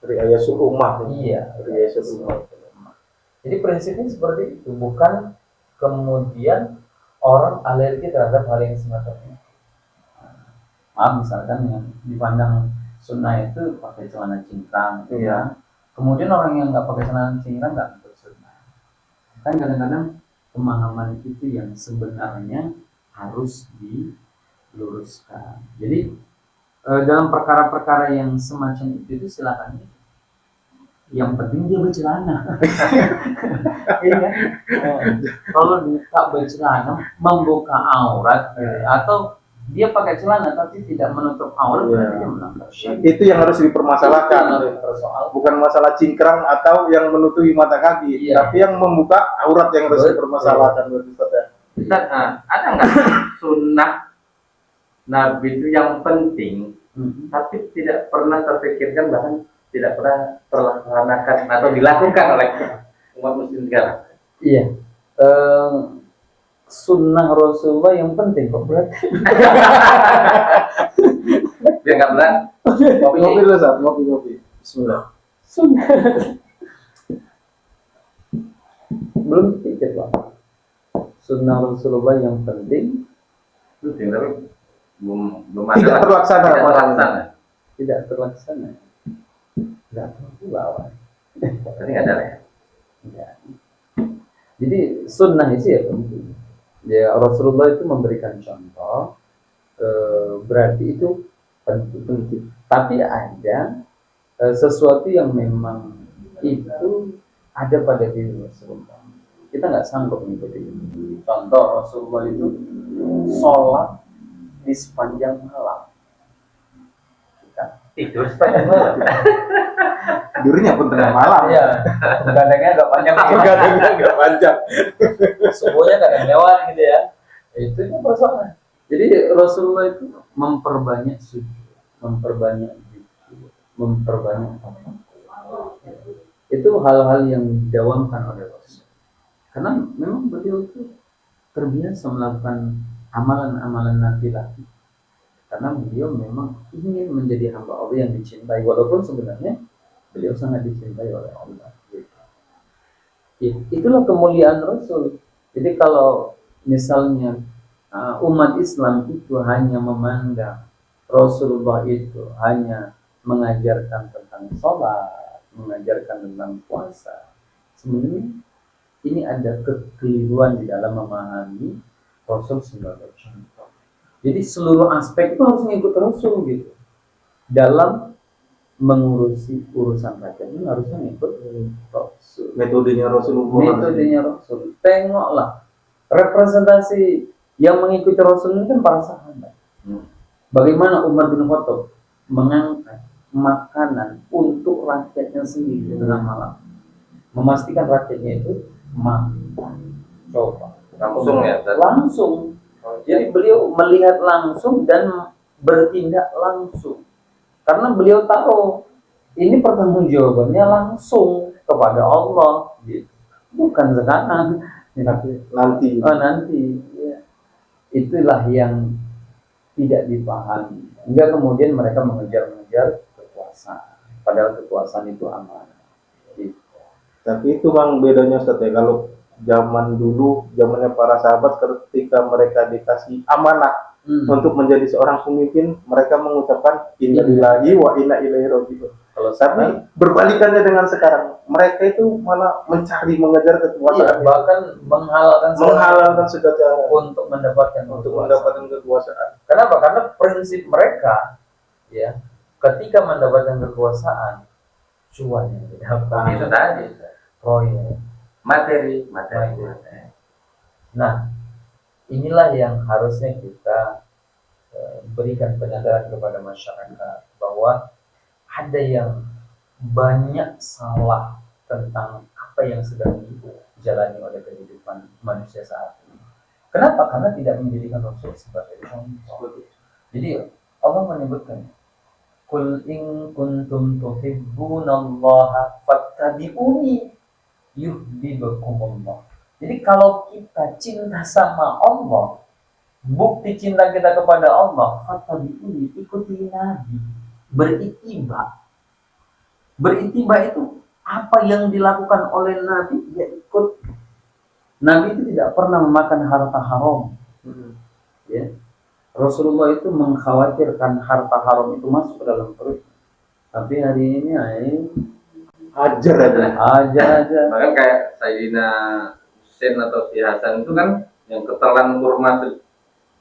Riayatul ummah. iya, Riayatul ummah. Jadi prinsipnya seperti itu, bukan kemudian orang alergi terhadap hal yang semacam ini. Maaf, misalkan yang dipandang sunnah itu pakai celana cingkrang, ya. Kemudian orang yang nggak pakai celana cingkrang nggak bersunnah. Kan kadang-kadang pemahaman itu yang sebenarnya harus diluruskan. Jadi dalam perkara-perkara yang semacam itu silakan. Yang penting dia bercelana. Iya kan? Kalau dia tak bercelana, membuka aurat, atau dia pakai celana tapi tidak menutup aurat, berarti dia melanggar syariat. Itu yang harus dipermasalahkan. Bukan masalah cingkrang atau yang menutupi mata kaki, tapi yang membuka aurat yang harus dipermasalahkan. Ada nggak sunnah Nabi itu yang penting, tapi tidak pernah terpikirkan, bahkan tidak pernah terlaksanakan atau dilakukan oleh umat muslim sekarang? Iya. Sunnah Rasulullah yang penting kok berarti. Biar nggak berat. Ngopi dulu saat ngopi. Bismillah. Sunnah. Belum pikir Pak. Sunnah Rasulullah yang penting. Tapi belum ada Tidak terlaksana. tidak terlaksana. Tidak terlaksana. Nggak tahu lawan. Berarti nggak ada ya. Ya. Jadi sunnah itu ya penting. Ya Rasulullah itu memberikan contoh, berarti itu penting. Tapi ada sesuatu yang memang itu ada pada diri Rasulullah. Kita nggak sanggup mengikuti itu. Contoh Rasulullah itu sholat di sepanjang malam. Tidur sepanjang malam. Tidurnya pun tengah malam. Iya, begadangnya agak panjang. Begadangnya agak panjang. Subuhnya kadang lewat gitu ya. Itu yang masalah. Jadi Rasulullah itu memperbanyak sujud, memperbanyak zikir, memperbanyak apa? Itu hal-hal yang didawamkan oleh Rasul. Karena memang beliau itu terbiasa melakukan amalan-amalan nafilah. Karena beliau memang ingin menjadi hamba Allah yang dicintai, walaupun sebenarnya beliau sangat dicintai oleh Allah. Itulah kemuliaan Rasul. Jadi kalau misalnya umat Islam itu hanya memandang Rasulullah itu hanya mengajarkan tentang sholat, mengajarkan tentang puasa, sebenarnya ini ada kekeliruan di dalam memahami Rasul sebagai contoh. Jadi seluruh aspek itu harus mengikut Rasul gitu. Dalam mengurusi urusan rakyat ini harusnya mengikut Rasul. Metodenya Rasulullah. Metodenya Rasul. Tengoklah representasi yang mengikuti Rasul ini kan para sahabat. Bagaimana Umar bin Khattab mengangkat makanan untuk rakyatnya sendiri tengah malam, memastikan rakyatnya itu makan. Coba Langsung ya. langsung. Jadi beliau melihat langsung dan bertindak langsung. Karena beliau tahu ini pertanggungjawabannya langsung kepada Allah, gitu. Bukan sekarang, Nanti. nanti. Ya. Itulah yang tidak dipahami. Hingga kemudian mereka mengejar-ngejar kekuasaan. Padahal kekuasaan itu amanah. Gitu. Tapi itu bang bedanya Ustaz ya. Kalau zaman dulu, zamannya para sahabat ketika mereka dikasih amanah untuk menjadi seorang pemimpin, mereka mengucapkan inna lillahi wa inna ilaihi raji'un. Kalau Tapi berbalikannya dengan sekarang, mereka itu malah mencari, mengejar kekuasaan, bahkan menghalalkan segala cara untuk mendapatkan kekuasaan. Kenapa? Karena prinsip mereka, ya, ketika mendapatkan kekuasaan, cuan yang didapat. Itu tadi. Proyek. Materi. Nah, inilah yang harusnya kita berikan penyadaran kepada masyarakat bahwa ada yang banyak salah tentang apa yang sedang dijalani oleh kehidupan manusia saat ini. Kenapa? Karena tidak menjadikan Rasul sebagai contoh. Jadi Allah menyebutkan, "Qul in kuntum tuhibbunallaha fattabi'uni yuhibbukumullah." Jadi kalau kita cinta sama Allah, bukti cinta kita kepada Allah, fattabi'uni, ikuti Nabi, beritiba. Beritiba itu apa yang dilakukan oleh Nabi, ya ikut. Nabi itu tidak pernah memakan harta haram. Ya. Rasulullah itu mengkhawatirkan harta haram itu masuk ke dalam perut. Tapi hari ini Ajar aja. Bahkan kayak Sayyidina Husain atau si Hasan itu kan yang ketelan kurma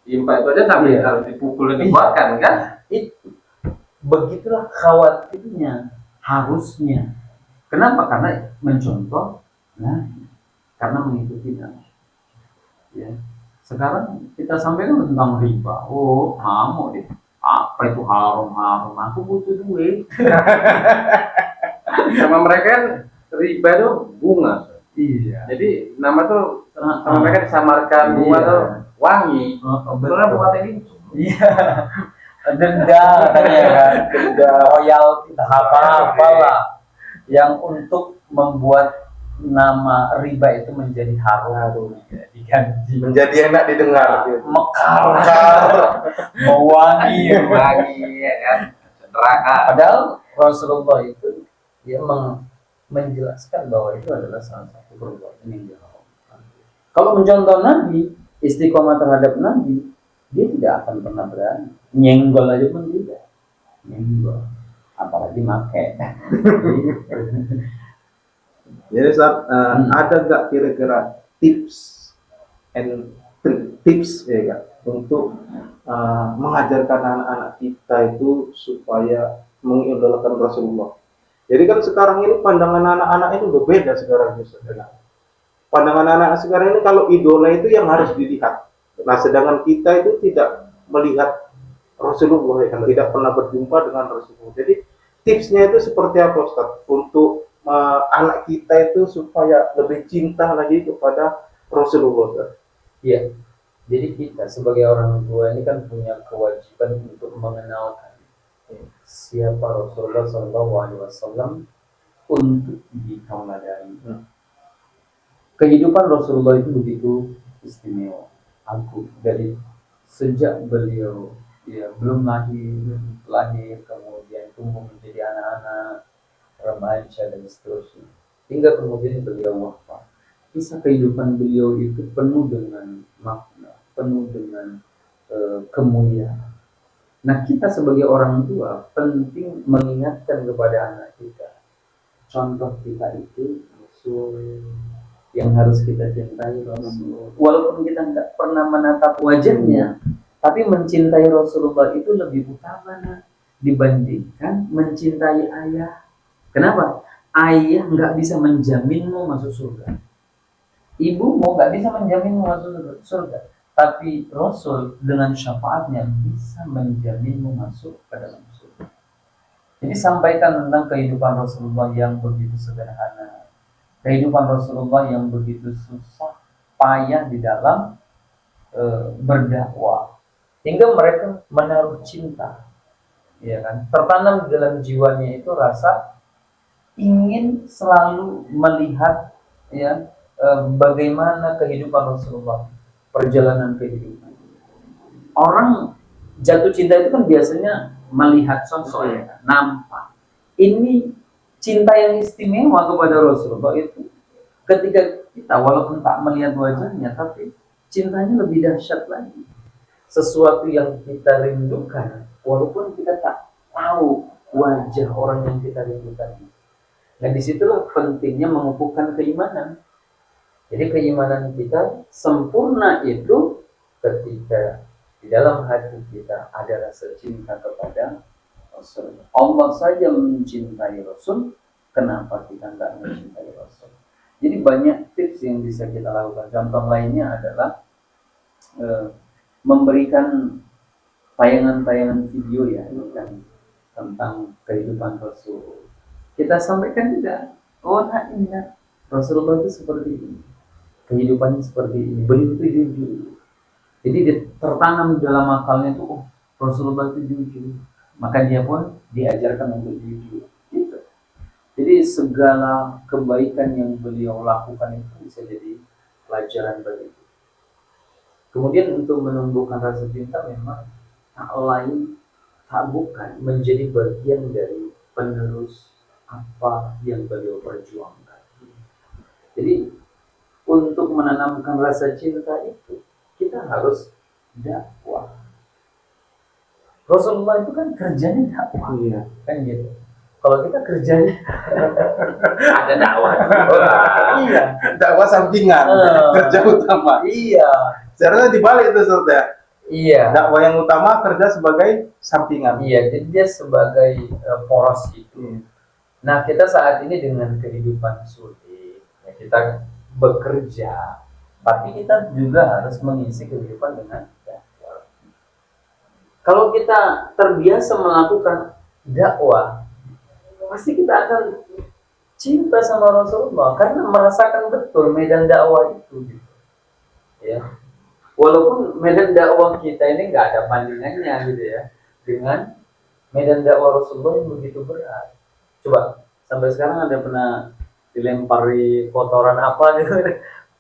impak itu aja sampai harus dipukul dan dibakar kan? Itu begitulah khawatirnya, harusnya. Kenapa? Karena mencontoh, karena mengikuti Nabi. Ya. Sekarang kita sampaikan tentang riba. Oh, ngamuk deh. Apa itu haram? Aku butuh duit. Sama mereka kan riba itu bunga. Iya. Jadi nama tuh sama mereka disamarkan bunga tuh wangi. Sebenarnya bunga tadi. Iya. Denda katanya kan. Denda royalti apalah yang untuk membuat nama riba itu menjadi harum, diganti menjadi enak didengar, mekar, mewangi, ya kan, neraka. Padahal Rasulullah itu dia menjelaskan bahwa itu adalah salah satu perbuatan yang diharamkan. Kalau mencontoh Nabi, istiqomah terhadap Nabi, dia tidak akan pernah berani. Nyenggol aja pun tidak. Nyenggol. Apalagi make. Jadi Ustaz, ada nggak kira-kira tips and tips ya Kak, untuk mengajarkan anak-anak kita itu supaya mengidolakan Rasulullah. Jadi kan sekarang ini pandangan anak-anak itu berbeda sekarang Ustaz. Pandangan anak sekarang ini kalau idola itu yang harus dilihat. Nah, sedangkan kita itu tidak melihat Rasulullah, ya kan? Tidak pernah berjumpa dengan Rasulullah. Jadi tipsnya itu seperti apa Ustaz untuk anak kita itu supaya lebih cinta lagi kepada Rasulullah Ustaz? Iya. Jadi kita sebagai orang tua ini kan punya kewajiban untuk mengenalkan siapa Rasulullah SAW untuk ditauladani. Kehidupan Rasulullah itu begitu istimewa, agung. Dari sejak beliau belum lahir, kemudian tumbuh menjadi anak-anak, remaja dan seterusnya, hingga kemudian beliau wafat. Kisah kehidupan beliau itu penuh dengan makna, penuh dengan kemuliaan. Nah, kita sebagai orang tua penting mengingatkan kepada anak kita, contoh kita itu Rasul yang harus kita cintai Rasul. Walaupun kita nggak pernah menatap wajahnya, tapi mencintai Rasulullah itu lebih utama dibandingkan mencintai ayah. Kenapa? Ayah nggak bisa menjaminmu masuk surga. Ibumu nggak bisa menjaminmu masuk surga. Tapi Rasul dengan syafaatnya bisa menjaminmu masuk ke dalam surga. Jadi sampaikan tentang kehidupan Rasulullah yang begitu sederhana, kehidupan Rasulullah yang begitu susah payah di dalam berdakwah, hingga mereka menaruh cinta, ya kan? Tertanam di dalam jiwanya itu rasa ingin selalu melihat, ya, bagaimana kehidupan Rasulullah, perjalanan kehidupan. Orang jatuh cinta itu kan biasanya melihat sosok, ya, nampak. Ini cinta yang istimewa kepada Rasulullah itu ketika kita walaupun tak melihat wajahnya, tapi cintanya lebih dahsyat lagi. Sesuatu yang kita rindukan walaupun kita tak tahu wajah orang yang kita rindukan. Nah, disitulah pentingnya mengukuhkan keimanan. Jadi keimanan kita sempurna itu ketika di dalam hati kita ada rasa cinta kepada Rasul. Allah saja mencintai Rasul, kenapa kita enggak mencintai Rasul? Jadi banyak tips yang bisa kita lakukan. Contoh lainnya adalah memberikan tayangan-tayangan video, ya, kan, tentang kehidupan Rasul. Kita sampaikan juga, oh nah ini Rasulullah itu seperti ini, kehidupannya seperti ini, beliau itu jujur. Jadi tertanam dalam akalnya itu, oh Rasulullah itu jujur, maka dia pun diajarkan untuk jujur. Gitu. Jadi segala kebaikan yang beliau lakukan itu bisa jadi pelajaran bagi kita. Kemudian untuk menumbuhkan rasa cinta memang tak lain tak bukan menjadi bagian dari penerus apa yang beliau perjuangkan. Jadi untuk menanamkan rasa cinta itu kita harus dakwah. Rasulullah itu kan kerjanya dakwah, kan gitu. Kalau kita kerjanya ada dakwah, iya, dakwah sampingan, kerja utama. Iya. Sebenarnya dibalik itu Ustaz. Iya. Dakwah yang utama, kerja sebagai sampingan. Iya, jadi dia sebagai poros itu. Nah, kita saat ini dengan kehidupan sulit, ya, kita bekerja, tapi kita juga harus mengisi kehidupan dengan dakwah. Kalau kita terbiasa melakukan dakwah, pasti kita akan cinta sama Rasulullah karena merasakan betul medan dakwah itu, gitu. Ya, walaupun medan dakwah kita ini nggak ada bandingannya, gitu ya, dengan medan dakwah Rasulullah yang begitu berat. Coba sampai sekarang ada pernah dilempari kotoran apa gitu?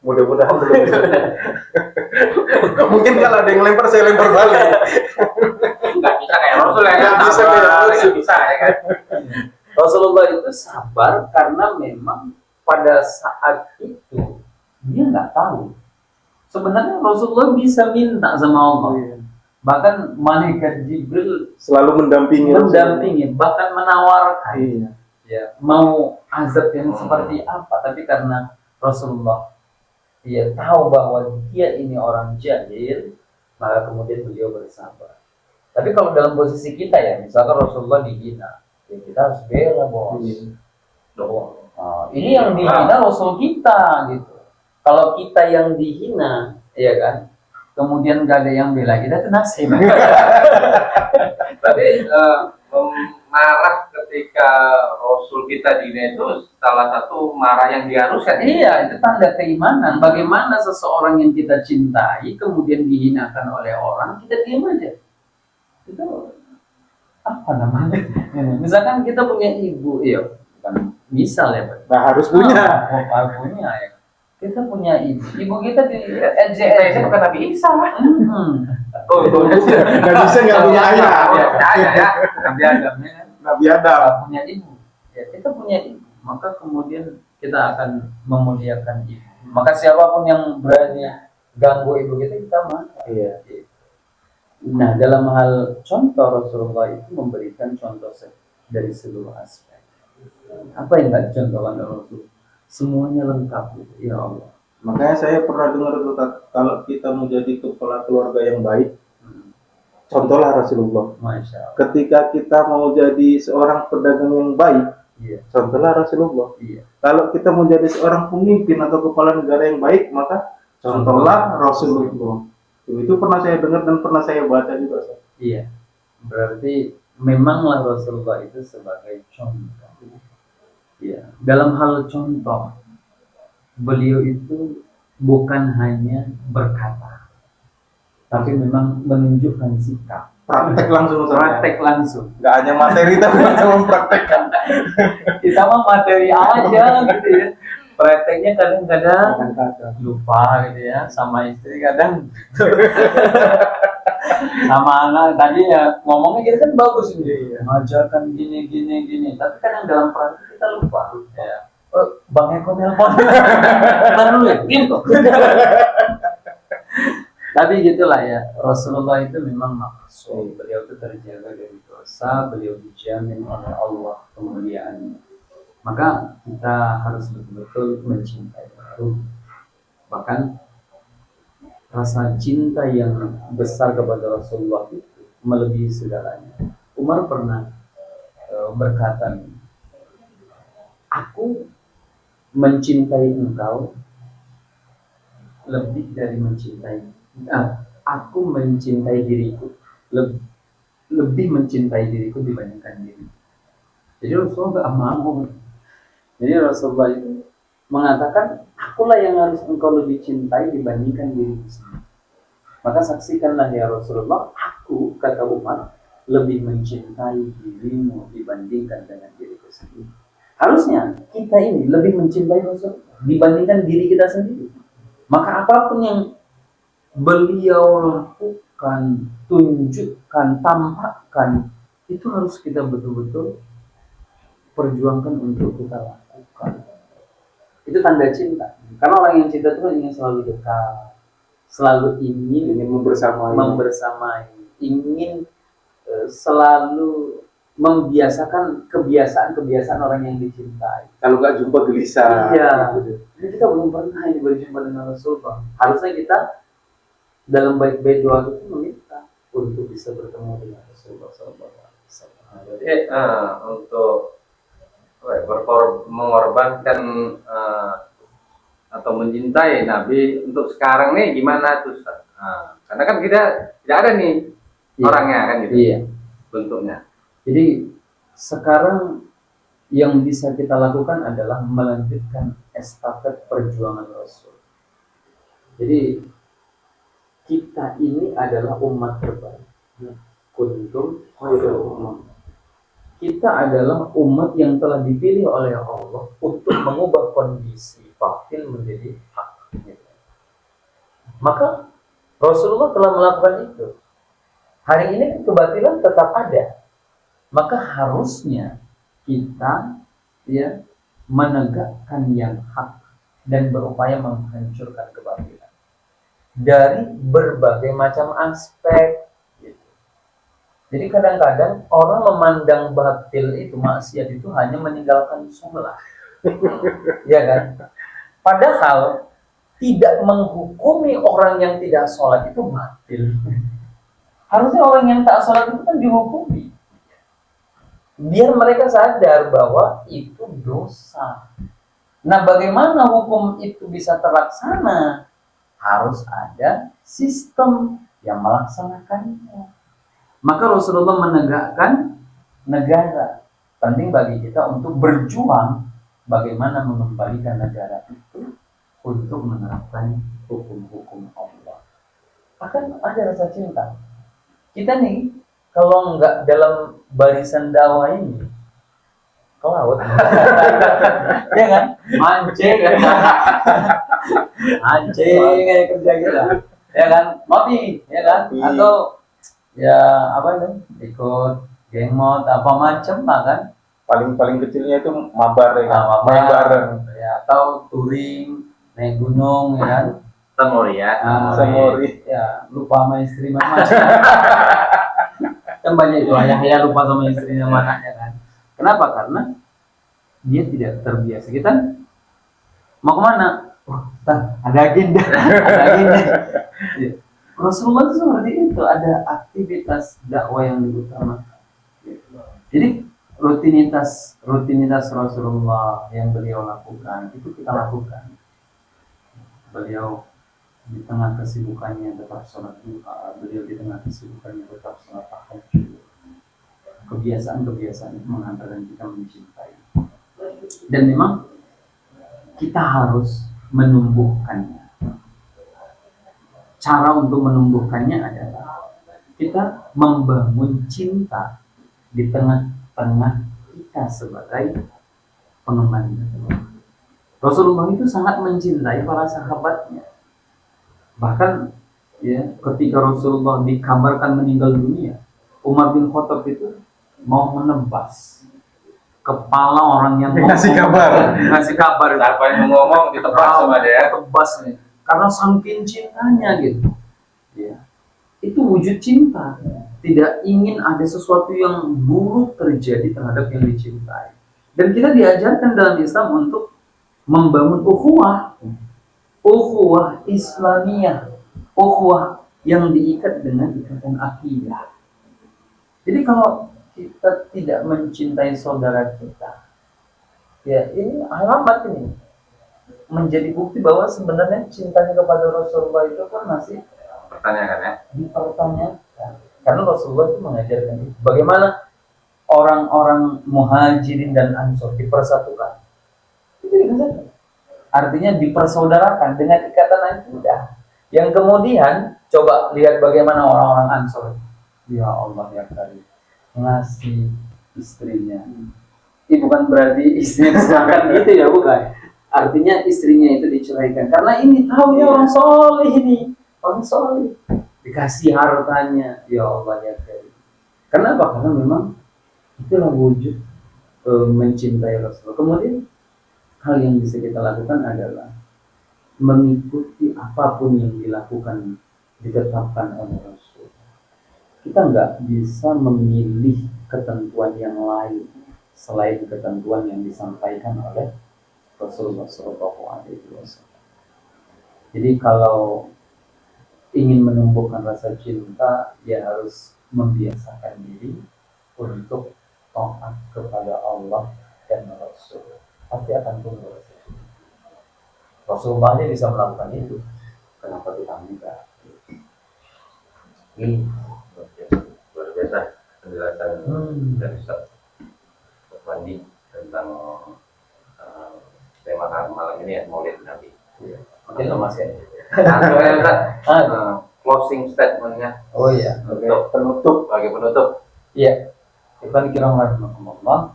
Mudah-mudahan belum. Mungkin kalau ada yang lempar, saya lempar balik. Nggak bisa kayak Rasul ya, nggak bisa kayak Rasul. bisa ya kan. Rasulullah itu sabar karena memang pada saat itu dia nggak tahu. Sebenarnya Rasulullah bisa minta sama Allah, Bahkan malaikat Jibril Selalu mendampingi. mendampingi, bahkan menawarkan. Iya. Ya, mau azab yang seperti apa, tapi karena Rasulullah dia tahu bahwa dia ini orang jahil, maka kemudian beliau bersabar. Tapi kalau dalam posisi kita ya, misalkan Rasulullah dihina, ya kita harus bela bos. Iya. Ini yang dihina Rasul kita gitu. Kalau kita yang dihina, ya kan, kemudian gak ada yang bela kita, itu nasib. Tapi marah ketika Rasul kita dihina itu salah satu marah yang diharuskan. Iya, itu tanda keimanan. Bagaimana seseorang yang kita cintai kemudian dihinakan oleh orang, kita diam aja. Itu apa namanya? Misalkan kita punya ibu, iya, bukan misal ya, Pak. Nah, harus punya. Punya ya. Kita punya ibu kita di Saya bukan Nabi Isa lah. Oh, nggak bisa nggak punya ayah. Ya, Nabi Adam. Nabi Adam. Nggak punya ibu. Ya, kita punya ibu. Maka kemudian kita akan memuliakan ibu. Maka siapapun yang berani ganggu ibu kita marah. Iya. Nah, dalam hal contoh Rasulullah itu memberikan contoh dari seluruh aspek. Apa yang nggak dicontohkan oleh Rasul? Semuanya lengkap, ya Allah. Makanya saya pernah dengar tuh, kalau kita mau jadi kepala keluarga yang baik, contohlah Rasulullah. Masya Allah. Ketika kita mau jadi seorang pedagang yang baik, Iya. contohlah Rasulullah. Iya. Kalau kita mau jadi seorang pemimpin atau kepala negara yang baik, maka contohlah Rasulullah. Itu pernah saya dengar dan pernah saya baca juga. Iya. Berarti memanglah Rasulullah itu sebagai contoh. Iya. Dalam hal contoh, beliau itu bukan hanya berkata, tapi memang menunjukkan sikap. Praktek langsung. Praktek langsung. Nggak hanya materi tapi langsung mempraktekkan. Kita mah materi aja gitu ya. Prakteknya kadang-kadang lupa gitu ya, sama istri kadang sama anak tadi ya ngomongnya kita kan bagus ini, mengajarkan gini, tapi kadang dalam praktek kita lupa. Ya. Oh, Bang Eko nelpon, dulu ya, gitu. Tapi gitulah ya, Rasulullah itu memang maksud beliau itu terjaga dari dosa, beliau dijamin oleh Allah kemuliaannya. Maka kita harus betul-betul mencintai Rasul. Bahkan rasa cinta yang besar kepada Rasulullah itu melebihi segalanya. Umar pernah berkata, aku mencintai engkau lebih dari aku mencintai diriku lebih mencintai diriku dibandingkan diri. Jadi Rasulullah gak mau. Jadi Rasulullah itu mengatakan, akulah yang harus engkau lebih cintai dibandingkan diriku sendiri. Maka saksikanlah ya Rasulullah, aku, kata Umar, lebih mencintai dirimu dibandingkan dengan diriku sendiri. Harusnya kita ini lebih mencintai Rasulullah dibandingkan diri kita sendiri. Maka apapun yang beliau lakukan, tunjukkan, tampakkan, itu harus kita betul-betul perjuangkan untuk kita lakukan. Itu tanda cinta. Karena orang yang cinta itu ingin selalu dekat, selalu ingin membersamai, ingin selalu membiasakan kebiasaan orang yang dicintai. Kalau nggak jumpa gelisah. Iya. Ini kita belum pernah ini berjumpa dengan Rasulullah. Harusnya kita dalam baik-baik doa itu meminta untuk bisa bertemu dengan Rasulullah SAW. Jadi untuk mengorbankan atau mencintai Nabi untuk sekarang nih gimana tuh? Karena kan kita tidak ada nih orangnya kan gitu. Iya. Bentuknya. Jadi sekarang yang bisa kita lakukan adalah melanjutkan estafet perjuangan Rasul. Jadi kita ini adalah umat terbaik. Kuntum khairul ummah. Kita adalah umat yang telah dipilih oleh Allah untuk mengubah kondisi batil menjadi hak. Maka Rasulullah telah melakukan itu. Hari ini kebatilan tetap ada. Maka harusnya kita ya menegakkan yang hak dan berupaya menghancurkan kebatilan dari berbagai macam aspek. Jadi kadang-kadang orang memandang batil itu, maksiat itu hanya meninggalkan sholat, ya kan? Padahal tidak menghukumi orang yang tidak sholat itu batil. Harusnya orang yang tak sholat itu kan dihukumi. Biar mereka sadar bahwa itu dosa. Nah, bagaimana hukum itu bisa terlaksana? Harus ada sistem yang melaksanakannya. Maka Rasulullah menegakkan negara. Penting bagi kita untuk berjuang bagaimana mengembalikan negara itu untuk menerapkan hukum-hukum Allah. Akan ada rasa cinta. Kita nih, kalau nggak dalam barisan dakwah ini, ke laut. Ya kan? Mancing. Mancing kayak kerja kita. Ya kan? Ngopi, ya kan? Atau ya apa itu? Ikut geng mod apa macam lah kan? Paling kecilnya itu mabar ya, Nah, main bareng. Ya, atau touring, naik gunung ya kan? Temori ya. Semori. Ya, lupa sama istri macam-macam. Kan banyak itu ayah lupa sama istrinya sama anaknya kan. Kenapa? Karena dia tidak terbiasa. Kita mau kemana? Oh, ada agenda, ada agenda. Ya. Rasulullah itu seperti itu, ada aktivitas dakwah yang diutamakan. Jadi rutinitas Rasulullah yang beliau lakukan itu kita lakukan. Beliau di tengah kesibukannya tetap sholat duha, beliau di tengah kesibukannya tetap sholat tahajud. Kebiasaan-kebiasaan itu mengantarkan kita mencintai. Dan memang kita harus menumbuhkannya. Cara untuk menumbuhkannya adalah kita membangun cinta di tengah-tengah kita sebagai pengemban. Rasulullah itu sangat mencintai para sahabatnya. Bahkan ya, ketika Rasulullah dikabarkan meninggal dunia, Umar bin Khattab itu mau menebas kepala orang yang ngasih kabar. Ngasih kabar. Siapa yang ngomong ditebas sama dia? Tebas nih. Karena saking cintanya gitu. Ya. Itu wujud cinta. Tidak ingin ada sesuatu yang buruk terjadi terhadap yang dicintai. Dan kita diajarkan dalam Islam untuk membangun ukhuwah Islamiyah, ukhuwah yang diikat dengan ikatan akidah. Jadi kalau kita tidak mencintai saudara kita, ya ini alamat ini menjadi bukti bahwa sebenarnya cintanya kepada Rasulullah itu kan masih Pertanyakan ya. dipertanyakan. Karena Rasulullah itu mengajarkan itu. Bagaimana orang-orang muhajirin dan ansor dipersatukan. Itu dikatakan. Artinya dipersaudarakan dengan ikatan akidah. Yang kemudian coba lihat bagaimana orang-orang ansor. Ya Allah ya Karim, ngasih istrinya. Ini bukan berarti istrinya diserahkan gitu ya, bukan. Artinya istrinya itu diceraikan karena ini tahunya orang soleh ini, orang soleh dikasih hartanya. Ya Allah ya Karim. Kenapa? Karena memang itulah wujud mencintai Rasul. Kemudian hal yang bisa kita lakukan adalah mengikuti apapun yang dilakukan, ditetapkan oleh Rasul. Kita nggak bisa memilih ketentuan yang lain selain ketentuan yang disampaikan oleh Rasulullah SAW. Jadi kalau ingin menumbuhkan rasa cinta, dia harus membiasakan diri untuk taat kepada Allah dan Rasul. Pasti akan tumbuh rasa cinta. Rasulullah bisa melakukan itu. Kenapa kita enggak? Ini Luar biasa penjelasan dari Ustaz Wandi tentang tema malam ini ya, Maulid Nabi. mungkin lemas ya. Closing statementnya. Oh iya. Untuk Penutup. bagi penutup. Iya. Ikhwan kiram rahimakumullah.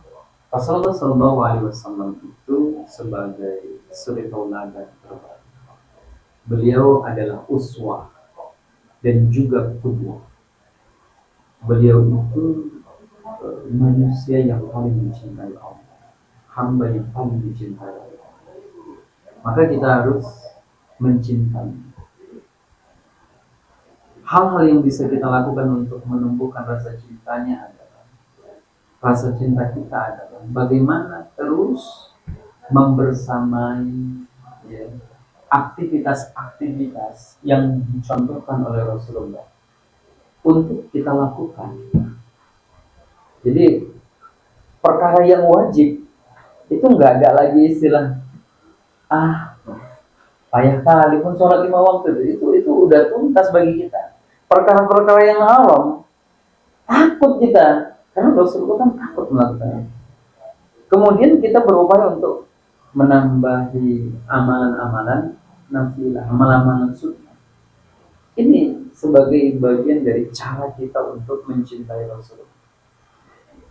Rasulullah Shallallahu Alaihi Wasallam itu sebagai suri tauladan terbaik. Beliau adalah uswah dan juga qudwah. Beliau itu manusia yang paling mencintai Allah, hamba yang paling dicintai Allah. Maka kita harus mencintai. hal-hal yang bisa kita lakukan untuk menumbuhkan rasa cintanya adalah rasa cinta kita adalah bagaimana terus membersamai ya, aktivitas-aktivitas yang dicontohkan oleh Rasulullah untuk kita lakukan. Jadi perkara yang wajib itu nggak ada lagi istilah payah kali pun sholat 5 waktu itu udah tuntas bagi kita. Perkara-perkara yang haram takut kita karena Rasulullah kan takut melakukannya. Kemudian kita berupaya untuk menambahi amalan-amalan nafilah, amalan-amalan sunnah. Ini sebagai bagian dari cara kita untuk mencintai Rasulullah.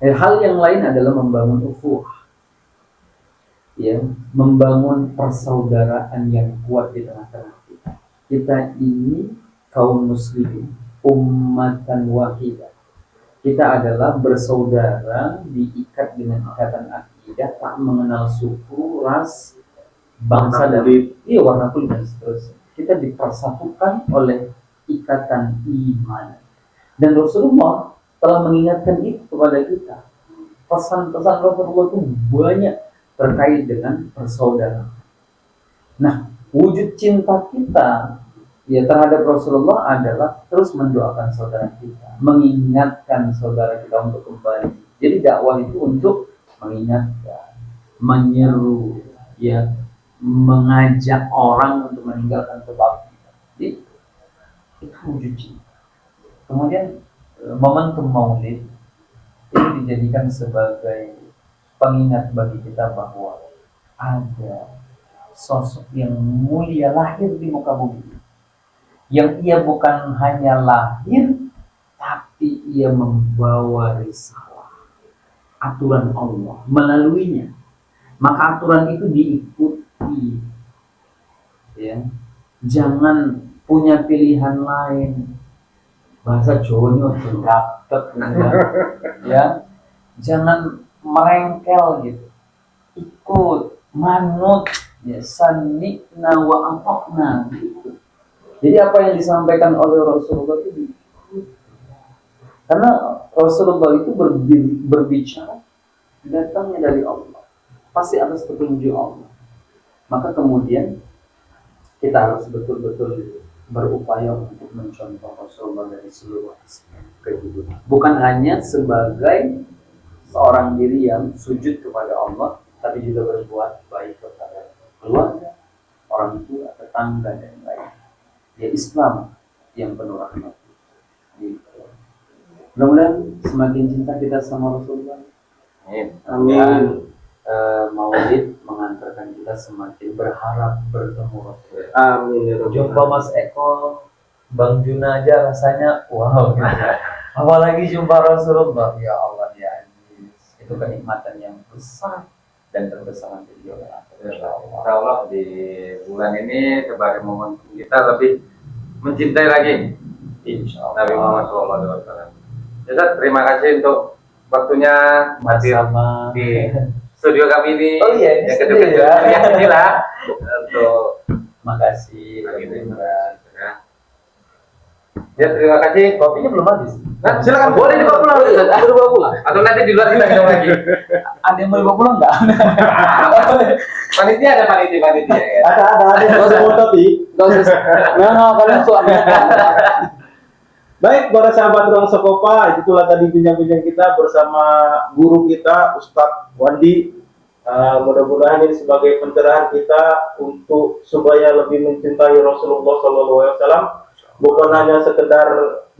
Hal yang lain adalah membangun ukhuwah, ya, membangun persaudaraan yang kuat di tengah-tengah kita. Kita ini kaum muslimin, ummatan wahidah. Kita adalah bersaudara, diikat dengan ikatan akidah, tak mengenal suku, ras, bangsa dan warna kulit dan seterusnya. Kita dipersatukan oleh ikatan iman. Dan Rasulullah telah mengingatkan itu kepada kita. Pesan-pesan Rasulullah itu banyak terkait dengan persaudaraan. Nah, wujud cinta kita ya terhadap Rasulullah adalah terus mendoakan saudara kita, mengingatkan saudara kita untuk kembali. Jadi dakwah itu untuk mengingatkan, menyeru, ya, mengajak orang untuk meninggalkan kebatilan. Jadi itu wujud cinta. Kemudian momentum Maulid ini dijadikan sebagai pengingat bagi kita bahwa ada sosok yang mulia lahir di muka bumi, yang ia bukan hanya lahir, tapi ia membawa risalah, aturan Allah melaluinya. Maka aturan itu diikuti, ya. Jangan punya pilihan lain. Bahasa Jawa dapat, ya. Jangan merengkel gitu. Ikut, manut, ya, sami'na wa ata'na gitu. Jadi apa yang disampaikan oleh Rasulullah itu, karena Rasulullah itu berbicara datangnya dari Allah, pasti atas petunjuk Allah. Maka kemudian kita harus betul-betul berupaya untuk mencontoh Rasulullah dari seluruh aspek kehidupan. Bukan hanya sebagai seorang diri yang sujud kepada Allah, tapi juga berbuat baik kepada keluarga, orang tua, tetangga, dan lain. Ya, Islam yang penuh rahmat. Mudah-mudahan semakin cinta kita sama Rasulullah. Amin. Maulid mengantarkan kita semakin berharap bertemu Rasulullah. Amin. Jumpa Mas Eko, Bang Juna aja rasanya wow gitu. Apalagi jumpa Rasulullah, ya Allah ya. Itu kenikmatan yang besar dan terbesar nanti di Allah. Insya Allah di bulan ini sebagai momen kita lebih mencintai lagi Insya Nabi Muhammad Allah. SAW. Ustaz, terima kasih untuk waktunya hadir Sama di studio kami ini. Oh iya, ini yang studio kedua ya. ya, inilah untuk makasih. ya, terima kasih. Kopinya belum habis. Nah, silakan boleh dibawa pulang. Ada dibawa pulang. Atau nanti di luar kita minum lagi. Ada yang mau dibawa pulang nggak? Panitia ada panitia ya. Ada. Nggak usah foto, Ti. Nggak usah. Nggak kalian soalnya. Baik, para sahabat Ruang Sekopa, itulah tadi bincang-bincang kita bersama guru kita, Ustadz Wandi. Mudah-mudahan ini sebagai pencerahan kita untuk supaya lebih mencintai Rasulullah SAW. Bukan hanya sekedar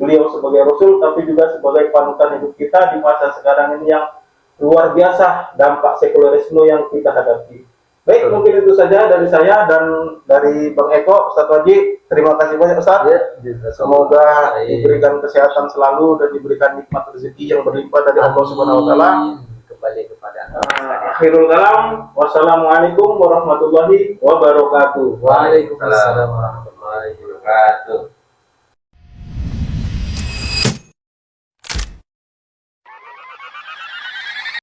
beliau sebagai Rasul, tapi juga sebagai panutan hidup kita di masa sekarang ini yang luar biasa dampak sekularisme yang kita hadapi. Baik, mungkin itu saja dari saya dan dari Bang Eko. Ustadz Wajib, terima kasih banyak Ustadz. Semoga diberikan kesehatan selalu dan diberikan nikmat rezeki yang berlimpah dari Allah Subhanahu Wa Taala. Kembali kepada Akhirul kalam, wassalamualaikum warahmatullahi wabarakatuh. Waalaikumsalam warahmatullahi wabarakatuh.